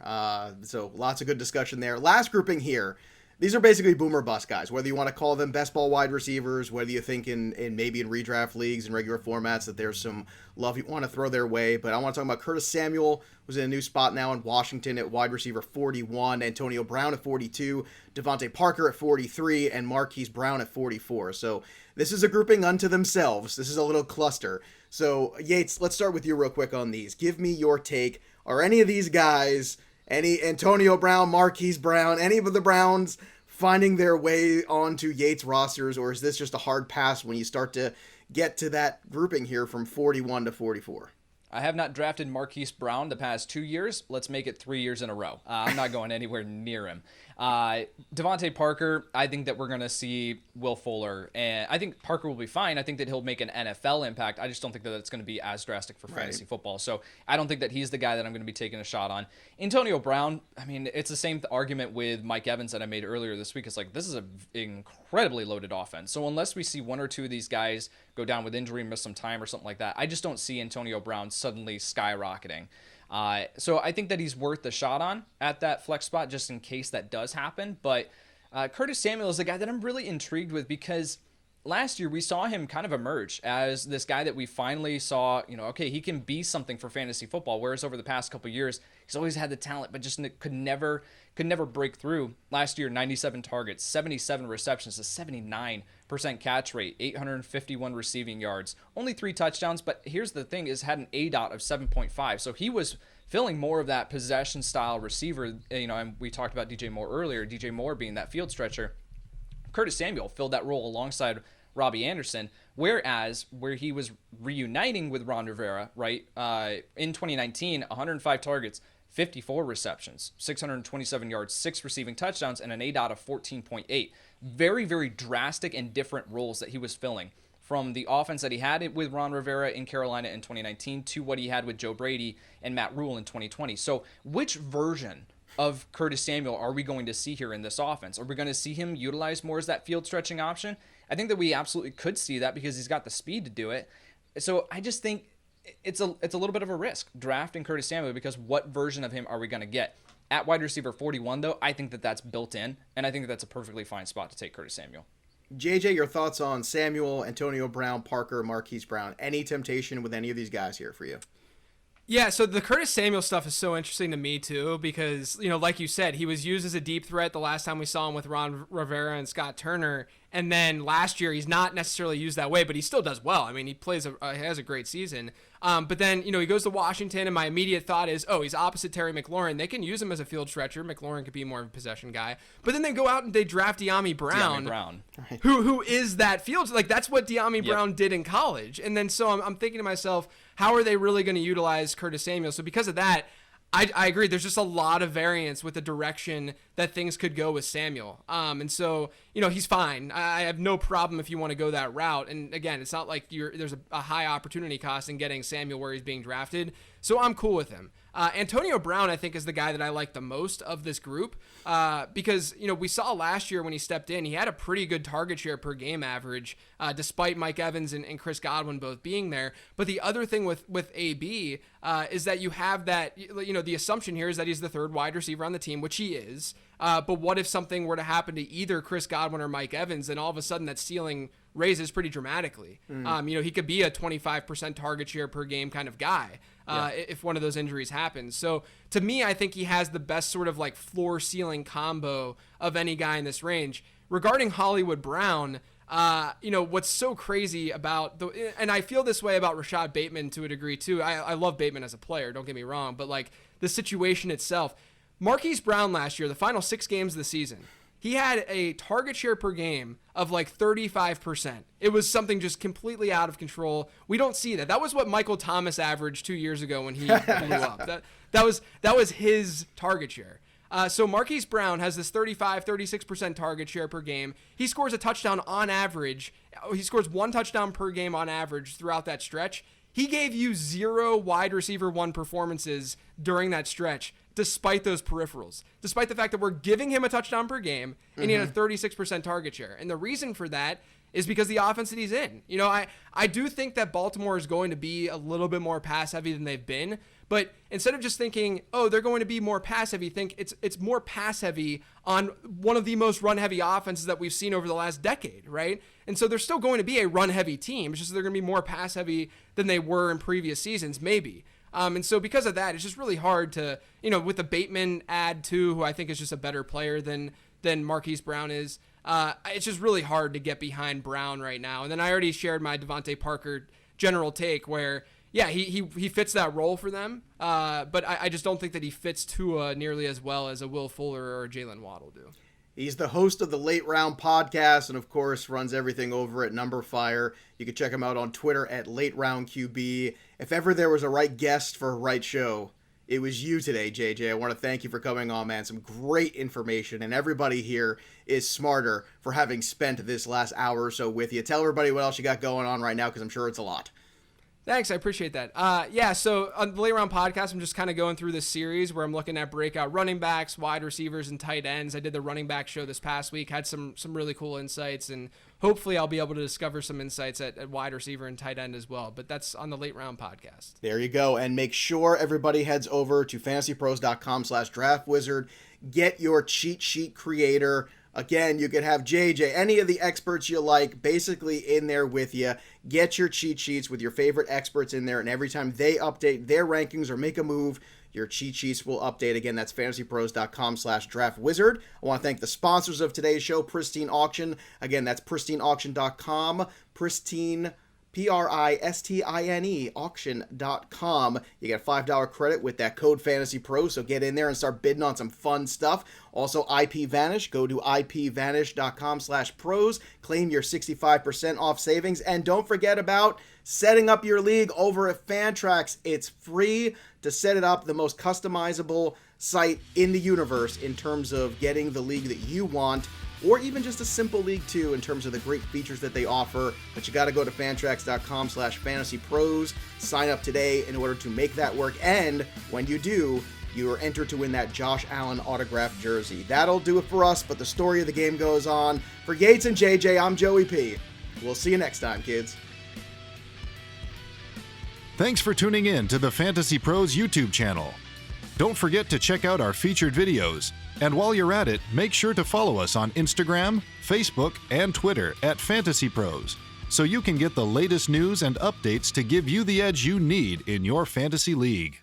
So lots of good discussion there. Last grouping here. These are basically boomer bust guys, whether you want to call them best ball wide receivers, whether you think in maybe in redraft leagues and regular formats that there's some love you want to throw their way. But I want to talk about Curtis Samuel, who's in a new spot now in Washington at wide receiver 41, Antonio Brown at 42, DeVante Parker at 43, and Marquise Brown at 44. So this is a grouping unto themselves. This is a little cluster. So Yates, let's start with you real quick on these. Give me your take. Are any of these guys, any Antonio Brown, Marquise Brown, any of the Browns finding their way onto Yates rosters, or is this just a hard pass when you start to get to that grouping here from 41 to 44? I have not drafted Marquise Brown the past 2 years. Let's make it 3 years in a row. I'm not going anywhere near him. DeVante Parker, I think that we're going to see Will Fuller, and I think Parker will be fine. I think that he'll make an NFL impact. I just don't think that it's going to be as drastic for fantasy football. So I don't think that he's the guy that I'm going to be taking a shot on. Antonio Brown, I mean, it's the same argument with Mike Evans that I made earlier this week. It's like, this is an incredibly loaded offense. So unless we see one or two of these guys go down with injury, miss some time or something like that, I just don't see Antonio Brown suddenly skyrocketing. So I think that he's worth the shot on at that flex spot just in case that does happen. But Curtis Samuel is a guy that I'm really intrigued with because last year we saw him kind of emerge as this guy that we finally saw, okay, he can be something for fantasy football. Whereas over the past couple of years, he's always had the talent, but just could never break through. Last year, 97 targets, 77 receptions, a 79% catch rate, 851 receiving yards, only 3 touchdowns. But here's the thing: is had an ADOT of 7.5, so he was filling more of that possession style receiver. And we talked about DJ Moore earlier, DJ Moore being that field stretcher. Curtis Samuel filled that role alongside Robby Anderson, whereas where he was reuniting with Ron Rivera, right, in 2019, 105 targets, 54 receptions, 627 yards, 6 receiving touchdowns, and an ADOT of 14.8. Very, very drastic and different roles that he was filling from the offense that he had with Ron Rivera in Carolina in 2019 to what he had with Joe Brady and Matt Rule in 2020. So which version of Curtis Samuel are we going to see here in this offense? Are we going to see him utilized more as that field stretching option? I think that we absolutely could see that because he's got the speed to do it. So I just think it's a little bit of a risk drafting Curtis Samuel, because what version of him are we going to get? At wide receiver 41, though, I think that that's built in, and I think that that's a perfectly fine spot to take Curtis Samuel. JJ, your thoughts on Samuel, Antonio Brown, Parker, Marquise Brown? Any temptation with any of these guys here for you? Yeah, so the Curtis Samuel stuff is so interesting to me too, because, like you said, he was used as a deep threat the last time we saw him with Ron Rivera and Scott Turner. And then last year, he's not necessarily used that way, but he still does well. I mean, he has a great season. But then, he goes to Washington, and my immediate thought is, he's opposite Terry McLaurin. They can use him as a field stretcher. McLaurin could be more of a possession guy. But then they go out and they draft De'Ami Brown. Who is that field? Like, that's what De'Ami Brown did in college. And then so I'm thinking to myself, how are they really going to utilize Curtis Samuel? So because of that, I agree. There's just a lot of variance with the direction that things could go with Samuel. And so, he's fine. I have no problem if you want to go that route. And again, it's not like there's a high opportunity cost in getting Samuel where he's being drafted. So I'm cool with him. Antonio Brown, I think, is the guy that I like the most of this group because, we saw last year when he stepped in, he had a pretty good target share per game average, despite Mike Evans and Chris Godwin both being there. But the other thing with AB is that you have that, the assumption here is that he's the third wide receiver on the team, which he is. But what if something were to happen to either Chris Godwin or Mike Evans, then all of a sudden that ceiling raises pretty dramatically. He could be a 25% target share per game kind of guy if one of those injuries happens. So to me, I think he has the best sort of like floor ceiling combo of any guy in this range. Regarding Hollywood Brown, what's so crazy about and I feel this way about Rashad Bateman to a degree too. I love Bateman as a player, don't get me wrong, but like the situation itself, Marquise Brown last year, the final 6 games of the season, he had a target share per game of like 35%. It was something just completely out of control. We don't see that. That was what Michael Thomas averaged 2 years ago when he blew up. That was his target share. So Marquise Brown has this 36% target share per game. He scores a touchdown on average. He scores 1 touchdown per game on average throughout that stretch. He gave you 0 wide receiver 1 performances during that stretch, despite those peripherals, despite the fact that we're giving him a touchdown per game and he had a 36% target share. And the reason for that is because the offense that he's in. I do think that Baltimore is going to be a little bit more pass heavy than they've been, but instead of just thinking, they're going to be more pass heavy, think it's more pass heavy on one of the most run heavy offenses that we've seen over the last decade, right? And so they're still going to be a run heavy team. It's just they're going to be more pass heavy than they were in previous seasons, maybe. And so because of that, it's just really hard to, with the Bateman add too, who I think is just a better player than Marquise Brown is, it's just really hard to get behind Brown right now. And then I already shared my DeVante Parker general take where, he fits that role for them, but I just don't think that he fits Tua nearly as well as a Will Fuller or a Jaylen Waddle do. He's the host of the Late Round Podcast and, of course, runs everything over at Number Fire. You can check him out on Twitter at Late Round QB. If ever there was a right guest for a right show, it was you today, JJ. I want to thank you for coming on, man. Some great information, and everybody here is smarter for having spent this last hour or so with you. Tell everybody what else you got going on right now, because I'm sure it's a lot. Thanks, I appreciate that. So on the Late Round Podcast, I'm just kind of going through this series where I'm looking at breakout running backs, wide receivers, and tight ends. I did the running back show this past week, had some really cool insights, and hopefully I'll be able to discover some insights at wide receiver and tight end as well. But that's on the Late Round Podcast. There you go. And make sure everybody heads over to fantasypros.com/draftwizard. Get your cheat sheet creator. Again, you could have JJ, any of the experts you like, basically in there with you. Get your cheat sheets with your favorite experts in there, and every time they update their rankings or make a move, your cheat sheets will update. Again, that's fantasypros.com/draftwizard. I want to thank the sponsors of today's show, Pristine Auction. Again, that's pristineauction.com. Pristine, PRISTINE auction.com. You get a $5 credit with that code FantasyPros, so get in there and start bidding on some fun stuff. Also, IPVanish. Go to ipvanish.com/pros. Claim your 65% off savings. And don't forget about setting up your league over at Fantrax. It's free to set it up, the most customizable site in the universe in terms of getting the league that you want, or even just a simple league too in terms of the great features that they offer. But you got to go to fantrax.com/fantasypros, sign up today in order to make that work. And when you do, you are entered to win that Josh Allen autographed jersey. That'll do it for us, but the story of the game goes on. For Yates and JJ, I'm Joey P. We'll see you next time, kids. Thanks for tuning in to the Fantasy Pros YouTube channel. Don't forget to check out our featured videos. And while you're at it, make sure to follow us on Instagram, Facebook, and Twitter at Fantasy Pros, so you can get the latest news and updates to give you the edge you need in your fantasy league.